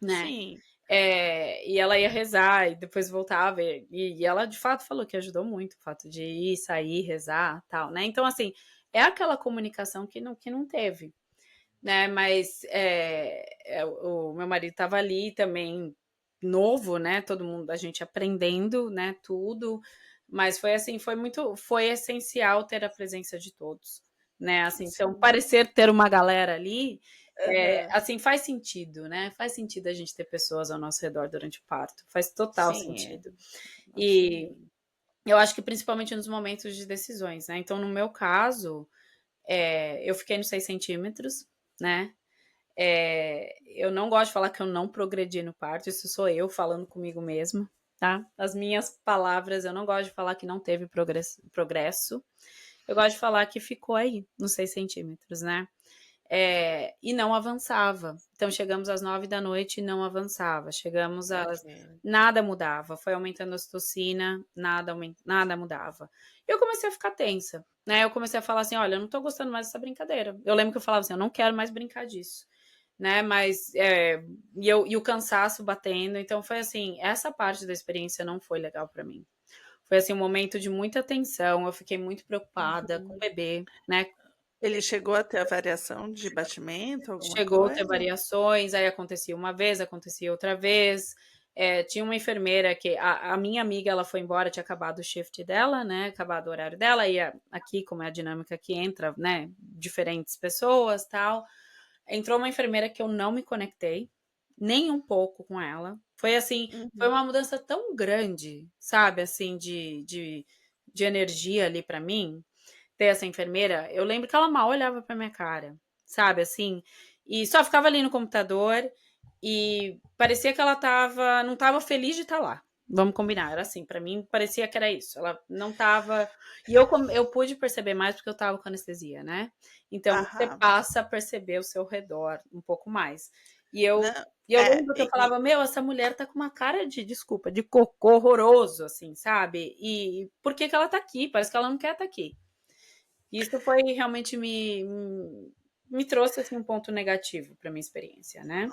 né? Sim. E ela ia rezar e depois voltava. E ela de fato falou que ajudou muito o fato de ir, sair, rezar, tal, né? Então, assim, é aquela comunicação que não teve, né? Mas o meu marido estava ali também, novo, né? Todo mundo, a gente aprendendo, né? Tudo. Mas foi assim, foi essencial ter a presença de todos, né? Assim, então, Sim. parecer ter uma galera ali Aham. assim, faz sentido, né? Faz sentido a gente ter pessoas ao nosso redor durante o parto. Faz total Sim, sentido. nossa. E eu acho que principalmente nos momentos de decisões, né? Então, no meu caso, eu fiquei nos 6 centímetros, né? Eu não gosto de falar que eu não progredi no parto, isso sou eu falando comigo mesma, tá? As minhas palavras, eu não gosto de falar que não teve progresso. Eu gosto de falar que ficou aí, nos 6 centímetros, né? E não avançava. Então chegamos às 9 da noite e não avançava. Chegamos às Ok. Nada mudava. Foi aumentando a ocitocina, nada mudava. Eu comecei a ficar tensa, né? Eu comecei a falar assim: olha, eu não tô gostando mais dessa brincadeira. Eu lembro que eu falava assim: eu não quero mais brincar disso, né? Mas e o cansaço batendo. Então foi assim: essa parte da experiência não foi legal para mim. Foi assim um momento de muita tensão. Eu fiquei muito preocupada com o Uhum. bebê, né? Ele chegou a ter a variação de batimento, alguma Chegou a ter coisa? variações, aí acontecia uma vez, acontecia outra vez. Tinha uma enfermeira que a minha amiga, ela foi embora, tinha acabado o shift dela, né? Acabado o horário dela, e aqui, como é a dinâmica que entra, né? Diferentes pessoas, tal. Entrou uma enfermeira que eu não me conectei nem um pouco com ela. Foi assim, foi Uhum. uma mudança tão grande, sabe, assim, de energia ali pra mim, ter essa enfermeira. Eu lembro que ela mal olhava pra minha cara, sabe, assim, e só ficava ali no computador e parecia que ela não tava feliz de estar lá. Vamos combinar, era assim, pra mim parecia que era isso. Ela não tava. E eu pude perceber mais porque eu tava com anestesia, né? Então você Aham. passa a perceber o seu redor um pouco mais. E eu, Não, e eu lembro que eu falava, meu, essa mulher tá com uma cara de, desculpa, de cocô horroroso, assim, sabe? E por que que ela tá aqui? Parece que ela não quer estar aqui. Isso foi realmente me trouxe assim, um ponto negativo para minha experiência, né?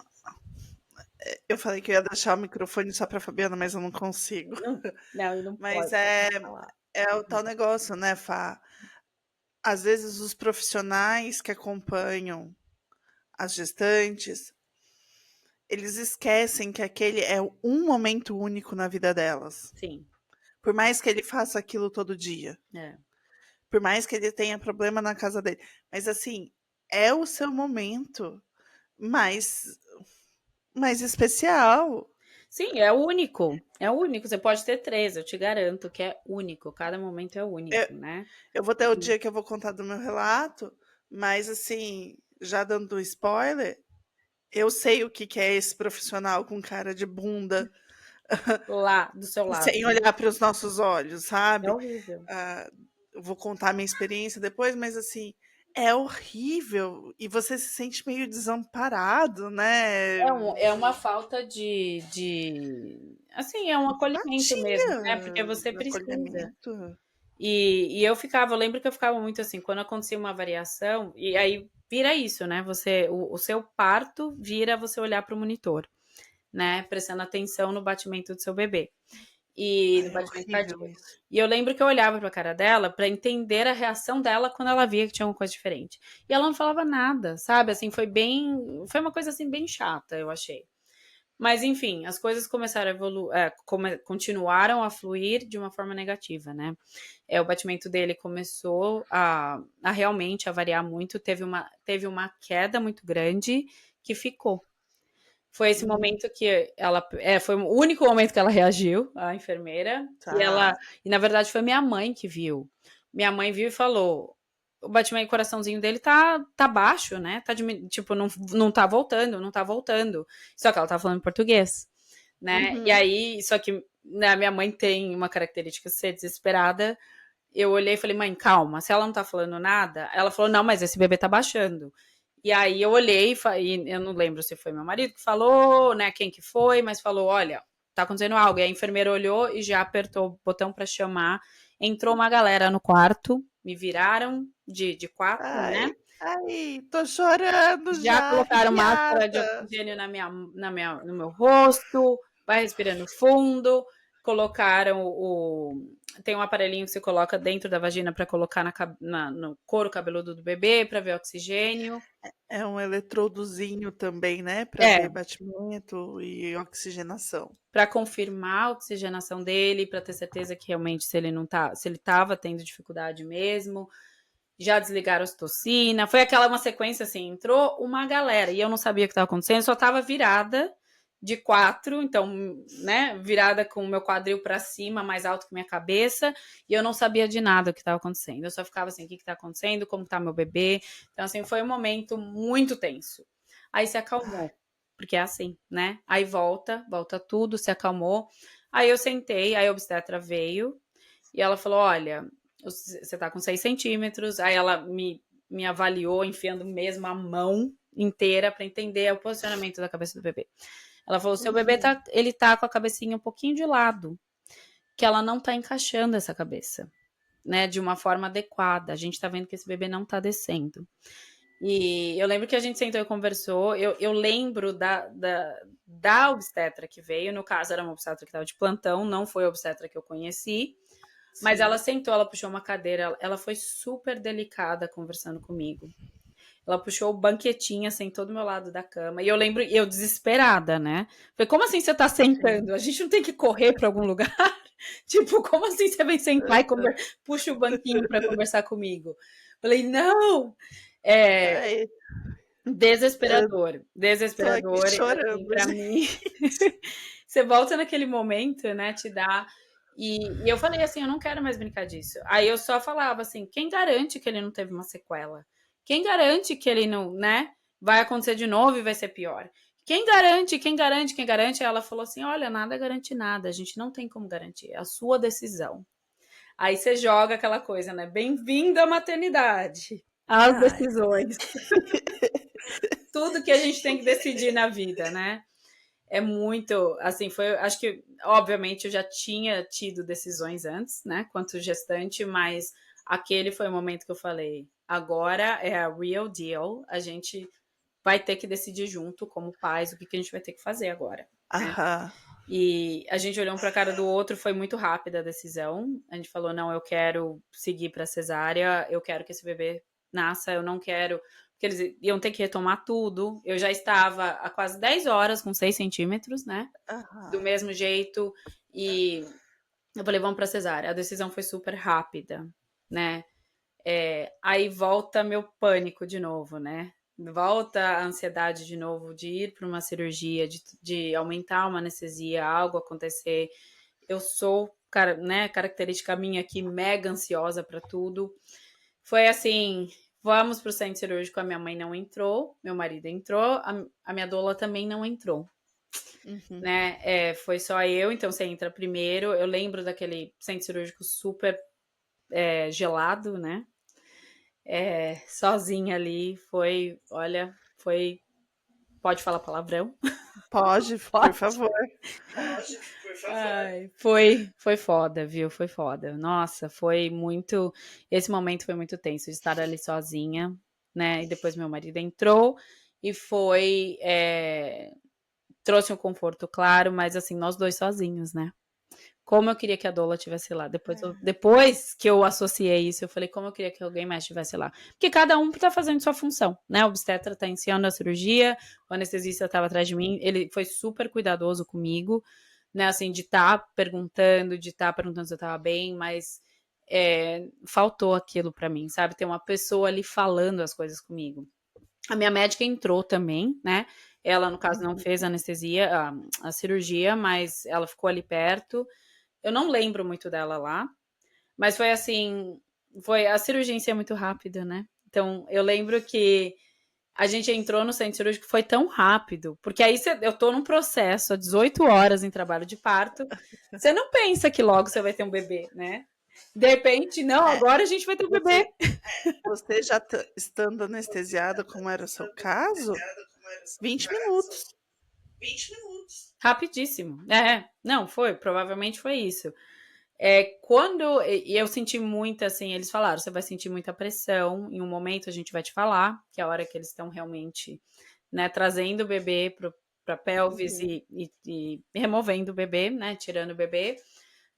eu falei que eu ia deixar o microfone só pra Fabiana, mas eu não consigo. Não, não, e não Mas pode falar. é o tal negócio, né, Fá? Às vezes os profissionais que acompanham as gestantes, eles esquecem que aquele é um momento único na vida delas. Sim, Por mais que ele faça aquilo todo dia, é. por mais que ele tenha problema na casa dele, mas assim, é o seu momento mais mais especial. Sim, é único, é único. Você pode ter 3, eu te garanto que é único, cada momento é Eu único, né. eu vou ter o E dia que eu vou contar do meu relato, mas assim, já dando spoiler, eu sei o que que é esse profissional com cara de bunda, lá do seu lado, sem né. olhar para os nossos olhos, É sabe. horrível. Ah, eu vou contar a minha experiência depois, mas assim, é horrível e você se sente meio desamparado, né, É uma falta de assim, é um acolhimento mesmo, né, porque empatia, você precisa. acolhimento. E eu lembro que eu ficava muito assim, quando acontecia uma variação, e aí vira isso, né, o seu parto vira você olhar para o monitor, né, prestando atenção no batimento do seu bebê, e no Ai, é batimento horrível cardíaco. isso. E eu lembro que eu olhava pra cara dela pra entender a reação dela quando ela via que tinha alguma coisa diferente. E ela não falava nada, sabe, assim, foi uma coisa, assim, bem chata, eu achei. Mas enfim, as coisas começaram a continuaram a fluir de uma forma negativa, né. O batimento dele começou a realmente a variar muito, teve uma queda muito grande que ficou. Foi esse Hum, momento que foi o único momento que ela reagiu, a enfermeira, tá. e na verdade foi minha mãe que viu. Minha mãe viu e falou: "O batimento do coraçãozinho dele tá baixo, né, tipo, não tá voltando, não tá voltando". Só que ela estava falando em português, né. E Uhum. aí só que, né, minha mãe tem uma característica de ser desesperada. Eu olhei e falei: "Mãe, calma, se ela não tá falando nada", ela falou: "Não, mas esse bebê tá baixando". E aí eu olhei e eu não lembro se foi meu marido que falou, né, quem que foi, mas falou: "Olha, tá acontecendo algo". E a enfermeira olhou e já apertou o botão pra chamar. Entrou uma galera no quarto, me viraram de 4, né, Ai, ai, tô chorando já já, colocaram máscara de arrepiada. oxigênio no meu rosto, vai respirando fundo, colocaram tem um aparelhinho que você coloca dentro da vagina para colocar no couro cabeludo do bebê para ver oxigênio. É um eletrodozinho também, né, pra É, ver batimento e oxigenação. para confirmar a oxigenação dele, para ter certeza que realmente se ele estava tendo dificuldade mesmo. Já desligaram a ocitocina, foi aquela uma sequência assim, entrou uma galera e eu não sabia o que estava acontecendo, eu só estava virada de 4, então, né, virada com o meu quadril para cima, mais alto que minha cabeça, e eu não sabia de nada o que estava acontecendo. Eu só ficava assim, o que está acontecendo? Como está meu bebê? Então, assim, foi um momento muito tenso. Aí se Ai, acalmou, porque é assim, né? Aí volta tudo, se acalmou. Aí eu sentei, aí a obstetra veio e ela falou: olha, você tá com 6 centímetros. Aí ela me avaliou, enfiando mesmo a mão inteira para entender o posicionamento da cabeça do bebê. Ela falou: seu bebê uhum. ele tá com a cabecinha um pouquinho de lado, que ela não tá encaixando essa cabeça, né, de uma forma adequada. A gente tá vendo que esse bebê não tá descendo. E eu lembro que a gente sentou e conversou. Eu lembro da obstetra que veio. No caso, era uma obstetra que estava de plantão, não foi a obstetra que eu conheci. Mas ela Sim. sentou, ela puxou uma cadeira, ela foi super delicada conversando comigo. Ela puxou o banquetinha, sentou do meu lado da cama. E eu lembro, eu desesperada, né? Falei, como assim você tá Sim. sentando? A gente não tem que correr para algum lugar? Tipo, como assim você vem sentar e puxa o banquinho para conversar comigo? Falei, não! É, Ai, eu desesperador, tô aqui desesperador, assim, chorando, para mim. gente. Você volta naquele momento, né? Te dá. E eu falei assim: eu não quero mais brincar disso. Aí eu só falava assim: quem garante que ele não teve uma sequela? Quem garante que ele não, né? Vai acontecer de novo e vai ser pior? Quem garante? Quem garante? Quem garante? Aí ela falou assim: olha, nada garante nada, a gente não tem como garantir, é a sua decisão. Aí você joga aquela coisa, né? Bem-vindo à maternidade. As Ai, decisões. Tudo que a gente tem que decidir na vida, né? É muito, assim, acho que, obviamente, eu já tinha tido decisões antes, né, quanto gestante, mas aquele foi o momento que eu falei, agora é a real deal, a gente vai ter que decidir junto, como pais, o que a gente vai ter que fazer agora, né? aham. E a gente olhou um para a cara do outro, foi muito rápida a decisão. A gente falou: não, eu quero seguir para cesárea, eu quero que esse bebê nasça, eu não quero. que eles iam ter que retomar tudo. Eu já estava há quase 10 horas com 6 centímetros, né? Do Aham. mesmo jeito. E eu falei, vamos para cesárea. A decisão foi super rápida, né? Aí volta meu pânico de novo, né? Volta a ansiedade de novo de ir para uma cirurgia, de aumentar uma anestesia, algo acontecer. Eu sou, cara, né, característica minha aqui, mega ansiosa para tudo. Foi assim, vamos pro centro cirúrgico, a minha mãe não entrou, meu marido entrou, a minha doula também não entrou, Uhum. né? Foi só eu, então você entra primeiro. Eu lembro daquele centro cirúrgico super gelado, né? Sozinha ali, foi, olha, foi. Pode falar palavrão? Pode, por Pode. favor. Ai, foi foda, viu? Foi foda. Nossa, foi muito. Esse momento foi muito tenso de estar ali sozinha, né? E depois meu marido entrou e foi. Trouxe um conforto, claro, mas assim, nós dois sozinhos, né? Como eu queria que a Dola estivesse lá. Depois que eu associei isso, eu falei, como eu queria que alguém mais estivesse lá. Porque cada um tá fazendo sua função, né? O obstetra tá iniciando a cirurgia, o anestesista estava atrás de mim, ele foi super cuidadoso comigo, né? Assim, de estar perguntando se eu tava bem, mas faltou aquilo para mim, sabe? Ter uma pessoa ali falando as coisas comigo. A minha médica entrou também, né? Ela, no caso, não Uhum. fez a anestesia, a cirurgia, mas ela ficou ali perto. Eu não lembro muito dela lá, mas foi assim, a cirurgia em si é muito rápida, né? Então, eu lembro que a gente entrou no centro cirúrgico, foi tão rápido, porque aí eu tô num processo há 18 horas em trabalho de parto, você não pensa que logo você vai ter um bebê, né? De repente, não, É, agora a gente vai ter um bebê. você, você já estando anestesiada, como era o seu caso, 20 minutos. Rapidíssimo. Não, provavelmente foi isso. E eu senti muita, assim, eles falaram, você vai sentir muita pressão, em um momento a gente vai te falar, que é a hora que eles estão realmente, né, trazendo o bebê para pelvis Uhum. e removendo o bebê, né, tirando o bebê,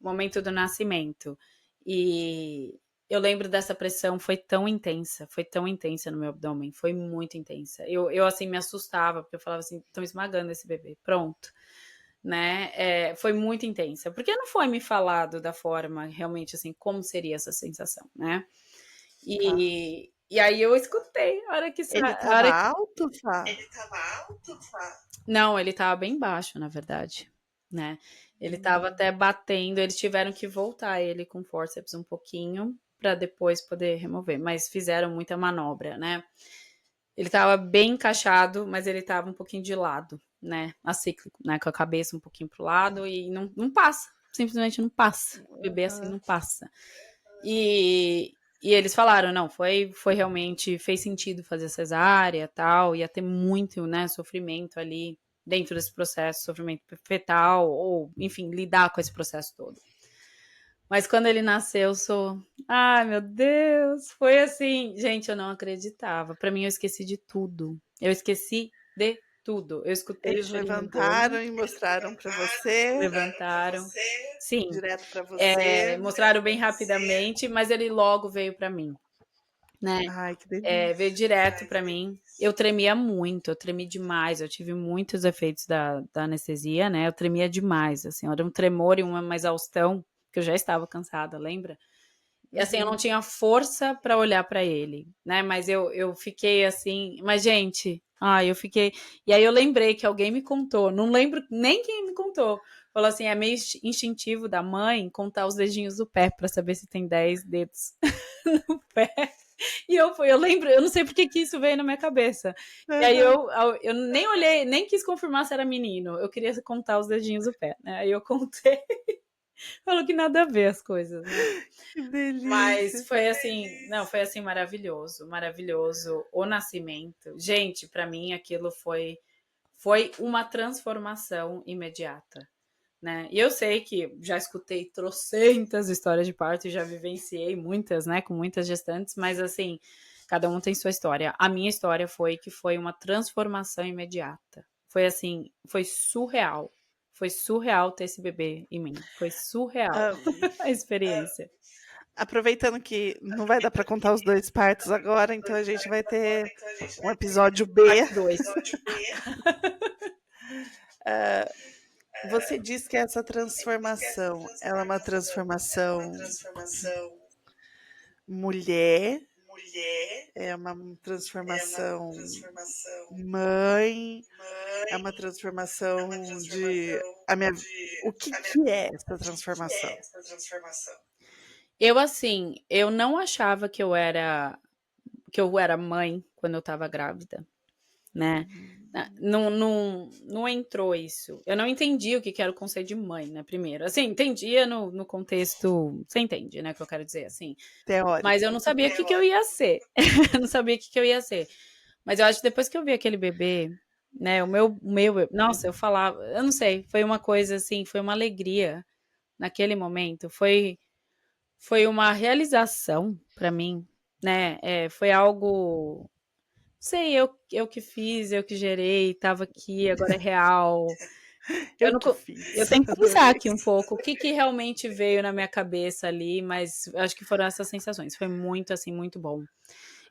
momento do nascimento. E eu lembro dessa pressão, foi tão intensa no meu abdômen, foi muito intensa. Eu assim, me assustava, porque eu falava assim, estão esmagando esse bebê, pronto, né? Foi muito intensa, porque não foi me falado da forma realmente assim como seria essa sensação, né? Tá. E aí eu escutei a hora que Ele a estava hora que... alto, Fá? Não, ele tava bem baixo, na verdade, né? Ele tava Hum. até batendo, eles tiveram que voltar ele com forceps um pouquinho para depois poder remover, mas fizeram muita manobra, né? Ele tava bem encaixado, mas ele tava um pouquinho de lado, né? Acíclico, né? Com a cabeça um pouquinho pro lado e não passa. Simplesmente não passa. O bebê assim Aham. não passa. E eles falaram, não, foi realmente, fez sentido fazer cesárea tal, ia ter muito, né, sofrimento ali dentro desse processo, sofrimento fetal, ou, enfim, lidar com esse processo todo. Mas quando ele nasceu, eu sou. Ai, meu Deus! Foi assim. Gente, eu não acreditava. Pra mim, eu esqueci de tudo. Eu esqueci de tudo. Eu escutei o Eles chorinho dele, levantaram e mostraram para você, levantaram. Sim, direto para você. mostraram bem rapidamente, mas ele logo veio pra mim, né? Ai, que Veio delícia. direto pra mim. Eu tremia muito, eu tremi demais. Eu tive muitos efeitos da anestesia, né? Eu tremia demais, assim, era um tremor e uma exaustão, que eu já estava cansada, lembra? E assim, eu não Uhum. tinha força para olhar para ele, né? Mas eu fiquei assim, mas gente, eu fiquei. E aí eu lembrei que alguém me contou, não lembro nem quem me contou. Falou assim, é meio instintivo da mãe contar os dedinhos do pé para saber se tem 10 dedos no pé. E eu lembro, eu não sei porque que isso veio na minha cabeça. E aí Aham. eu nem olhei, nem quis confirmar se era menino. Eu queria contar os dedinhos do pé, né? Aí eu contei, falou que nada a ver as coisas, né? Que Mas delícia. foi assim, não, foi assim maravilhoso, maravilhoso o nascimento. Gente, para mim aquilo foi uma transformação imediata, né? E eu sei que já escutei trocentas histórias de parto e já vivenciei muitas, né, com muitas gestantes, mas assim, cada um tem sua história. A minha história foi que foi uma transformação imediata. Foi assim, foi surreal. Foi surreal ter esse bebê em mim. Foi surreal Ah, a experiência. Aproveitando que não vai dar para contar os 2 partos agora, então a gente vai ter um episódio B. Parte 2. Você diz que essa transformação, ela é uma transformação mulher, é uma transformação mãe, é uma transformação de a minha o que é essa transformação? Eu, assim, eu não achava que eu era mãe quando eu estava grávida, né? Não entrou isso. Eu não entendi o que era o conceito de mãe, né? Primeiro, assim, entendia no contexto, você entende, né? O que eu quero dizer, assim. Mas eu Teórico. não sabia o que eu ia ser. Eu não sabia o que eu ia ser. Mas eu acho que depois que eu vi aquele bebê, né? Nossa, eu falava, eu não sei, foi uma coisa assim, foi uma alegria naquele momento. Foi uma realização para mim, né? Foi algo, sei, eu que fiz, eu que gerei, estava aqui, agora é real. Eu, Eu não, que eu fiz, tenho que pensar adorei. aqui um pouco o que realmente veio na minha cabeça ali, mas acho que foram essas sensações. Foi muito, assim, muito bom.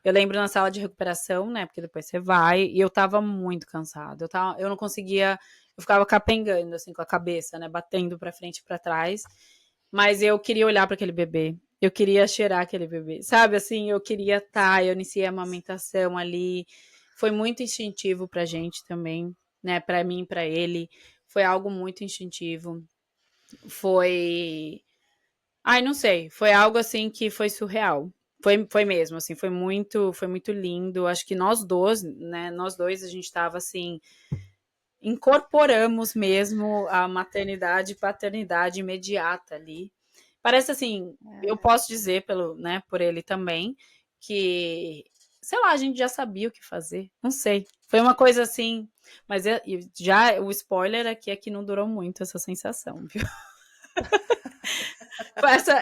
Eu lembro na sala de recuperação, né? Porque depois você vai, e eu tava muito cansada. Eu não conseguia, eu ficava capengando, assim, com a cabeça, né? Batendo pra frente e pra trás. Mas eu queria olhar para aquele bebê. Eu queria cheirar aquele bebê. Sabe, assim, eu queria estar. Eu iniciei a amamentação ali. Foi muito instintivo pra gente também, né? Pra mim e pra ele. Foi algo muito instintivo. Foi. Ai, não sei. Foi algo assim que foi surreal. Foi mesmo, assim, foi muito lindo. Acho que nós dois, né? Nós dois, a gente tava assim, incorporamos mesmo a maternidade e paternidade imediata ali. Parece assim, eu posso dizer pelo, né, por ele também, que, sei lá, a gente já sabia o que fazer. Não sei. Foi uma coisa assim, mas já o spoiler aqui é que não durou muito essa sensação, viu?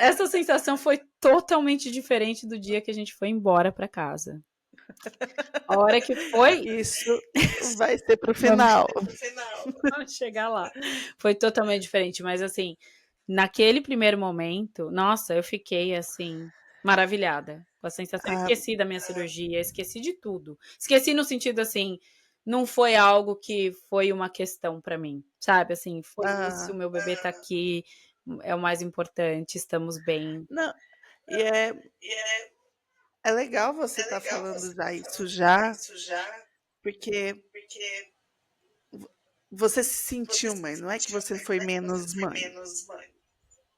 Essa sensação foi totalmente diferente do dia que a gente foi embora para casa. A hora que foi, Isso vai ser pro vamos, final. vamos chegar lá. Foi totalmente diferente, mas assim, naquele primeiro momento, nossa, eu fiquei assim, maravilhada com a sensação. Ah, Esqueci da minha cirurgia, esqueci de tudo. Esqueci no sentido assim, não foi algo que foi uma questão para mim, sabe? Assim, foi isso, ah, meu bebê tá aqui, é o mais importante, estamos bem. não, e é legal você estar falando já isso já, porque você se sentiu mãe, não é que você foi menos mãe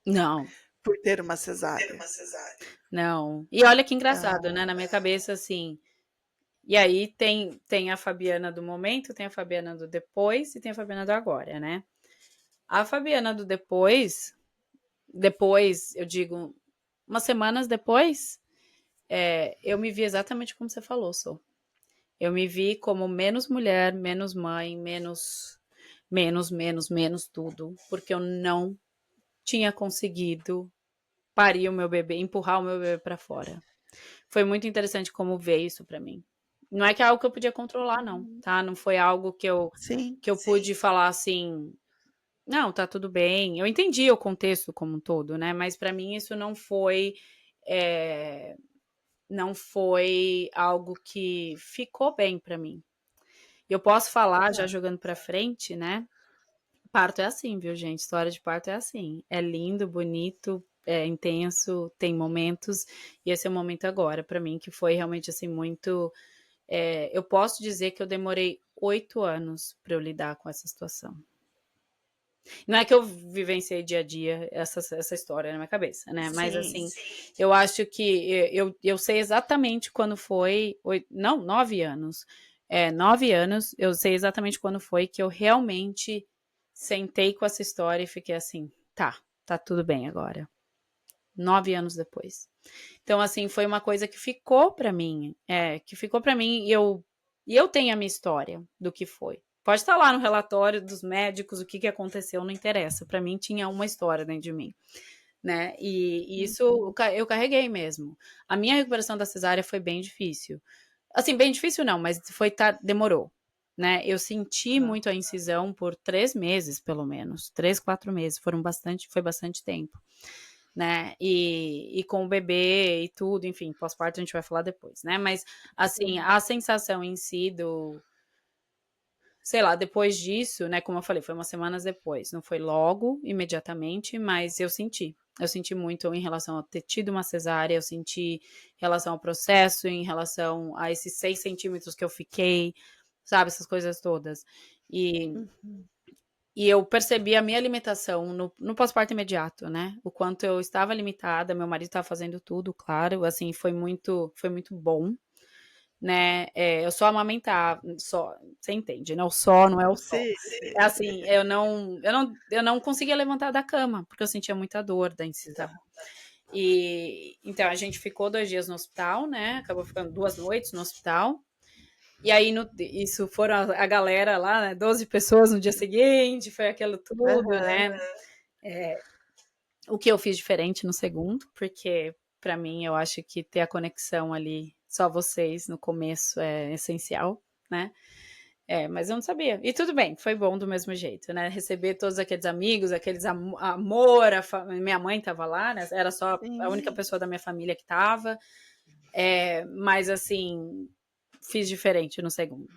Não, por ter uma cesárea. não. E olha que engraçado, Ah, né? Na minha cabeça, assim. E aí tem a Fabiana do momento, tem a Fabiana do depois e tem a Fabiana do agora, né? A Fabiana do depois, eu digo, umas semanas depois, eu me vi exatamente como você falou, Sou. Eu me vi como menos mulher, menos mãe, menos tudo, porque eu não tinha conseguido parir o meu bebê, empurrar o meu bebê para fora. Foi muito interessante como veio isso para mim. Não é que é algo que eu podia controlar, não, tá? Não foi algo sim. que eu pude falar assim, não, tá tudo bem. Eu entendi o contexto como um todo, né? Mas para mim isso é, não foi algo que ficou bem para mim. Eu posso falar, já jogando para frente, né? Parto é assim, viu, gente? História de parto é assim. É lindo, bonito, é intenso, tem momentos, e esse é o momento agora, para mim, que foi realmente assim muito. Eu posso dizer que eu demorei 8 anos para eu lidar com essa situação. Não é que eu vivenciei dia a dia essa história na minha cabeça, né? Mas Sim. assim, eu acho que eu sei exatamente quando foi. Não, 9 anos. 9 anos, eu sei exatamente quando foi que eu realmente sentei com essa história e fiquei assim, tá tudo bem agora. 9 anos depois. Então, assim, foi uma coisa que ficou para mim, e eu tenho a minha história do que foi. Pode estar lá no relatório dos médicos o que aconteceu, não interessa. Para mim tinha uma história dentro de mim, né? E isso eu carreguei mesmo. A minha recuperação da cesárea foi bem difícil. Assim, bem difícil não, mas demorou, né? Eu senti muito a incisão por 3 meses, pelo menos, 3, 4 meses, foi bastante tempo. né? E com o bebê e tudo, enfim, pós-parto a gente vai falar depois, né? Mas, assim, Sim. a sensação em si sei lá, depois disso, né? Como eu falei, foi umas semanas depois. Não foi logo, imediatamente, mas eu senti. Eu senti muito em relação a ter tido uma cesárea, eu senti em relação ao processo, em relação a esses 6 centímetros que eu fiquei, sabe, essas coisas todas. E Uhum. e eu percebi a minha limitação no pós-parto imediato, né? O quanto eu estava limitada, meu marido estava fazendo tudo, claro, assim, foi muito bom, né? Eu só amamentava, só, você entende, né? O só não é o só. Sim, É sim. assim, eu não conseguia levantar da cama, porque eu sentia muita dor da incisão. E então a gente ficou 2 dias no hospital, né? Acabou ficando 2 noites no hospital. E aí, isso foram a galera lá, né? 12 pessoas no dia seguinte, foi aquilo tudo, Aham. né? O que eu fiz diferente no segundo, porque para mim eu acho que ter a conexão ali, só vocês no começo é essencial, né? Mas eu não sabia. E tudo bem, foi bom do mesmo jeito, né? Receber todos aqueles amigos, aqueles amor, minha mãe tava lá, né? Era só a única Sim. pessoa da minha família que tava. Mas assim, fiz diferente no segundo.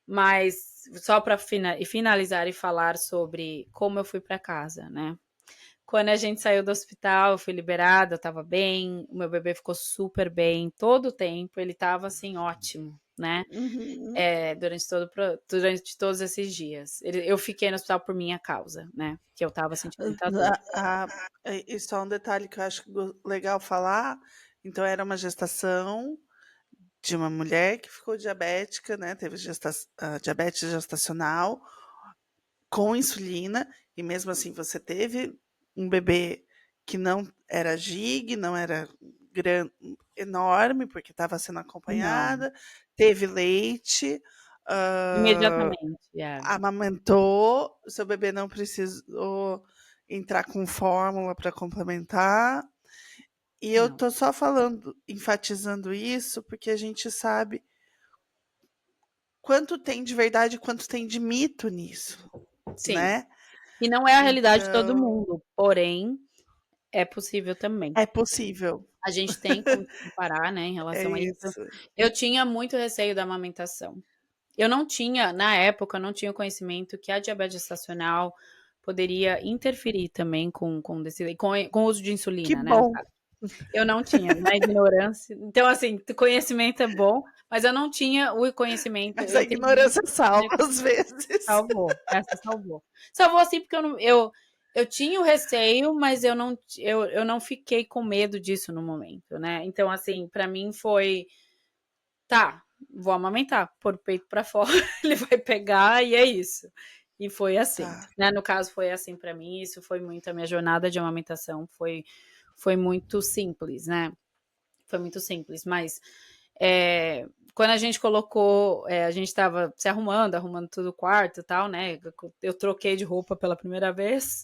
Mas só para finalizar e falar sobre como eu fui para casa, né? Quando a gente saiu do hospital, eu fui liberada, eu tava bem, o meu bebê ficou super bem todo o tempo, ele tava assim, ótimo, né? Uhum. Durante todos esses dias. Eu fiquei no hospital por minha causa, né? Que eu tava sentindo muita dor. E só um detalhe que eu acho legal falar, então era uma gestação de uma mulher que ficou diabética, né, teve diabetes gestacional com insulina, e mesmo assim você teve um bebê que não era GIG, não era enorme, porque estava sendo Não, acompanhada, teve leite, imediatamente, amamentou, o seu bebê não precisou entrar com fórmula para complementar. E eu não. tô só falando, enfatizando isso, porque a gente sabe quanto tem de verdade e quanto tem de mito nisso, Sim. né? E não é a realidade de todo Então, mundo, porém, é possível também. é possível. A gente tem como se comparar, né, em É relação a isso. isso. Eu tinha muito receio da amamentação. Eu não tinha, na época, eu não tinha o conhecimento que a diabetes gestacional poderia interferir também com o uso de Que insulina, né, no bom. caso. Eu não tinha, na ignorância. Então, assim, conhecimento é bom, mas eu não tinha o conhecimento, Mas eu a entendi, ignorância né, salva às vezes. salvou, essa salvou. Salvou assim porque eu tinha o receio, mas eu não fiquei com medo disso no momento, né? Então, assim, pra mim foi, tá, vou amamentar, pôr o peito pra fora, ele vai pegar e é isso. E foi assim, Tá. né? No caso, foi assim pra mim, isso foi muito, a minha jornada de amamentação foi muito simples, né? Foi muito simples, mas quando a gente colocou, a gente estava se arrumando tudo o quarto e tal, né? Eu troquei de roupa pela primeira vez,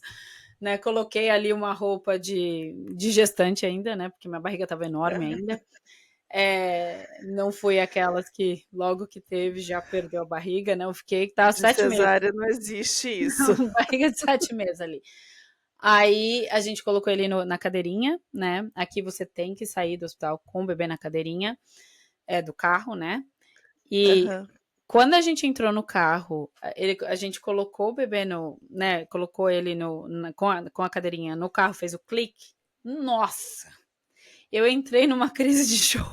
né? Coloquei ali uma roupa de gestante ainda, né? Porque minha barriga estava enorme ainda. Não fui aquelas que logo que teve já perdeu a barriga, né? Eu fiquei, tava De 7 meses, cesárea não existe isso. barriga de 7 meses ali. Aí a gente colocou ele na cadeirinha, né? Aqui você tem que sair do hospital com o bebê na cadeirinha, do carro, né? E Aham. quando a gente entrou no carro, a gente colocou o bebê né? Colocou ele com a cadeirinha no carro, fez o clique. Nossa! Eu entrei numa crise de choro.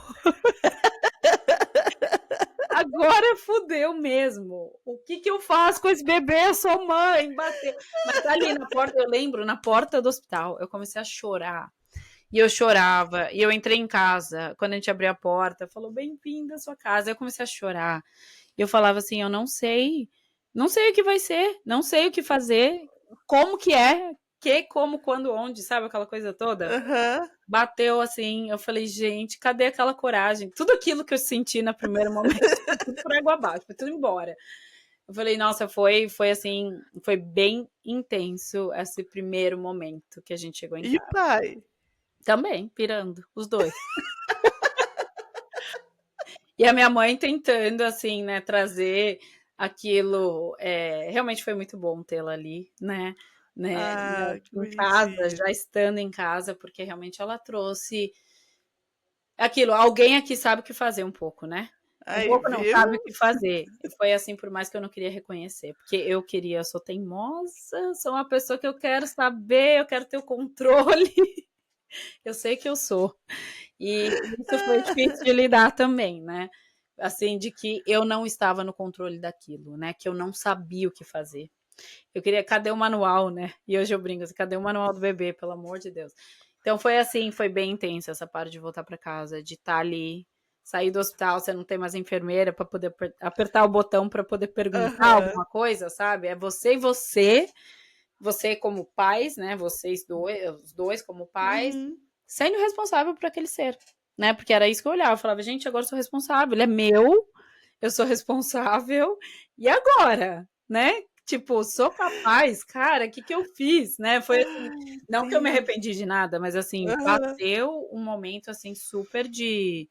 Agora fudeu mesmo. O que que eu faço com esse bebê? Eu sou mãe, bateu. Mas ali na porta, eu lembro, na porta do hospital, eu comecei a chorar. E eu chorava, e eu entrei em casa. Quando a gente abriu a porta, falou: bem-vinda à sua casa. Eu comecei a chorar. E eu falava assim: eu não sei, não sei o que vai ser, não sei o que fazer, como que é, como, quando, onde, sabe aquela coisa toda? Aham. Bateu assim, eu falei: gente, cadê aquela coragem? Tudo aquilo que eu senti no primeiro momento, foi tudo por água abaixo, foi tudo embora. Eu falei: nossa, foi assim, foi bem intenso esse primeiro momento que a gente chegou em E o casa. pai? Também, pirando, os dois. E a minha mãe tentando, assim, né, trazer aquilo. Realmente foi muito bom tê-la ali, né? né, Ah, que em casa, bonitinho. já estando em casa, porque realmente ela trouxe aquilo, alguém aqui sabe o que fazer um pouco, né. Um Aí, pouco não, viu? sabe o que fazer. E foi assim, por mais que eu não queria reconhecer, porque eu sou teimosa, sou uma pessoa que eu quero saber, eu quero ter o controle, eu sei que eu sou. E isso foi difícil de lidar também, né, assim, de que eu não estava no controle daquilo, né, que eu não sabia o que fazer. Eu queria: "Cadê o manual?", né, e hoje eu brinco assim: "Cadê o manual do bebê, pelo amor de Deus?". Então foi assim, foi bem intenso essa parte de voltar para casa, de estar ali, sair do hospital, você não tem mais enfermeira para poder apertar o botão para poder perguntar Aham. alguma coisa, sabe, é você e você, você como pais, né, vocês os 2 como pais, Uhum. sendo responsável por aquele ser, né, porque era isso que eu olhava, eu falava: "Gente, agora eu sou responsável, ele é meu, eu sou responsável, e agora?", né. Tipo, sou capaz, cara, o que que eu fiz, né, foi assim, Ai, não que eu me sim. arrependi de nada, mas assim, Aham. bateu um momento, assim, super de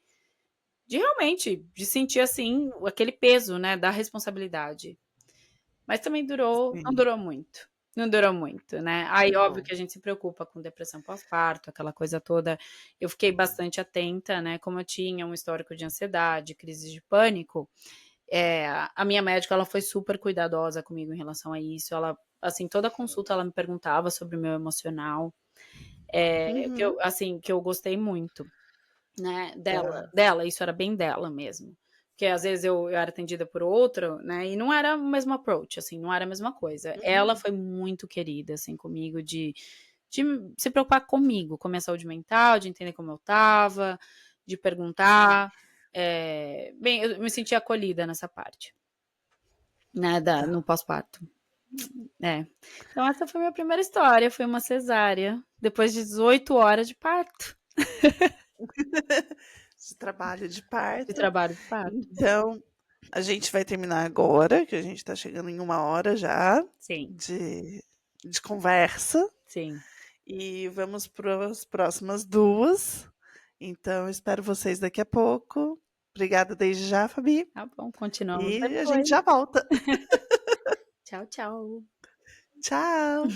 realmente, de sentir, assim, aquele peso, né, da responsabilidade. Mas também não Sim, durou muito, não durou muito, né. que Aí óbvio bom. que a gente se preocupa com depressão pós-parto, aquela coisa toda. Eu fiquei bastante atenta, né, como eu tinha um histórico de ansiedade, crises de pânico, a minha médica, ela foi super cuidadosa comigo em relação a isso, ela assim, toda consulta ela me perguntava sobre o meu emocional, que Uhum. eu assim, que eu gostei muito. Né, Tá. dela, isso era bem dela mesmo. Porque às vezes eu era atendida por outro, né, e não era o mesmo approach, assim, não era a mesma coisa. Ela Uhum. foi muito querida, assim, comigo, de se preocupar comigo, com a minha saúde mental, de entender como eu estava, de perguntar, bem, eu me senti acolhida nessa parte, né, Tá. no pós-parto. É. Então essa foi minha primeira história, foi uma cesárea, depois de 18 horas de parto, De trabalho de de parto. trabalho de parto. Então, a gente vai terminar agora, que a gente tá chegando em 1 hora já Sim, de de conversa, sim. e vamos para as próximas 2. Então espero vocês daqui a pouco. Obrigada desde já, Fabi, Tá bom, continuamos e a gente depois. já volta. Tchau, tchau. Tchau.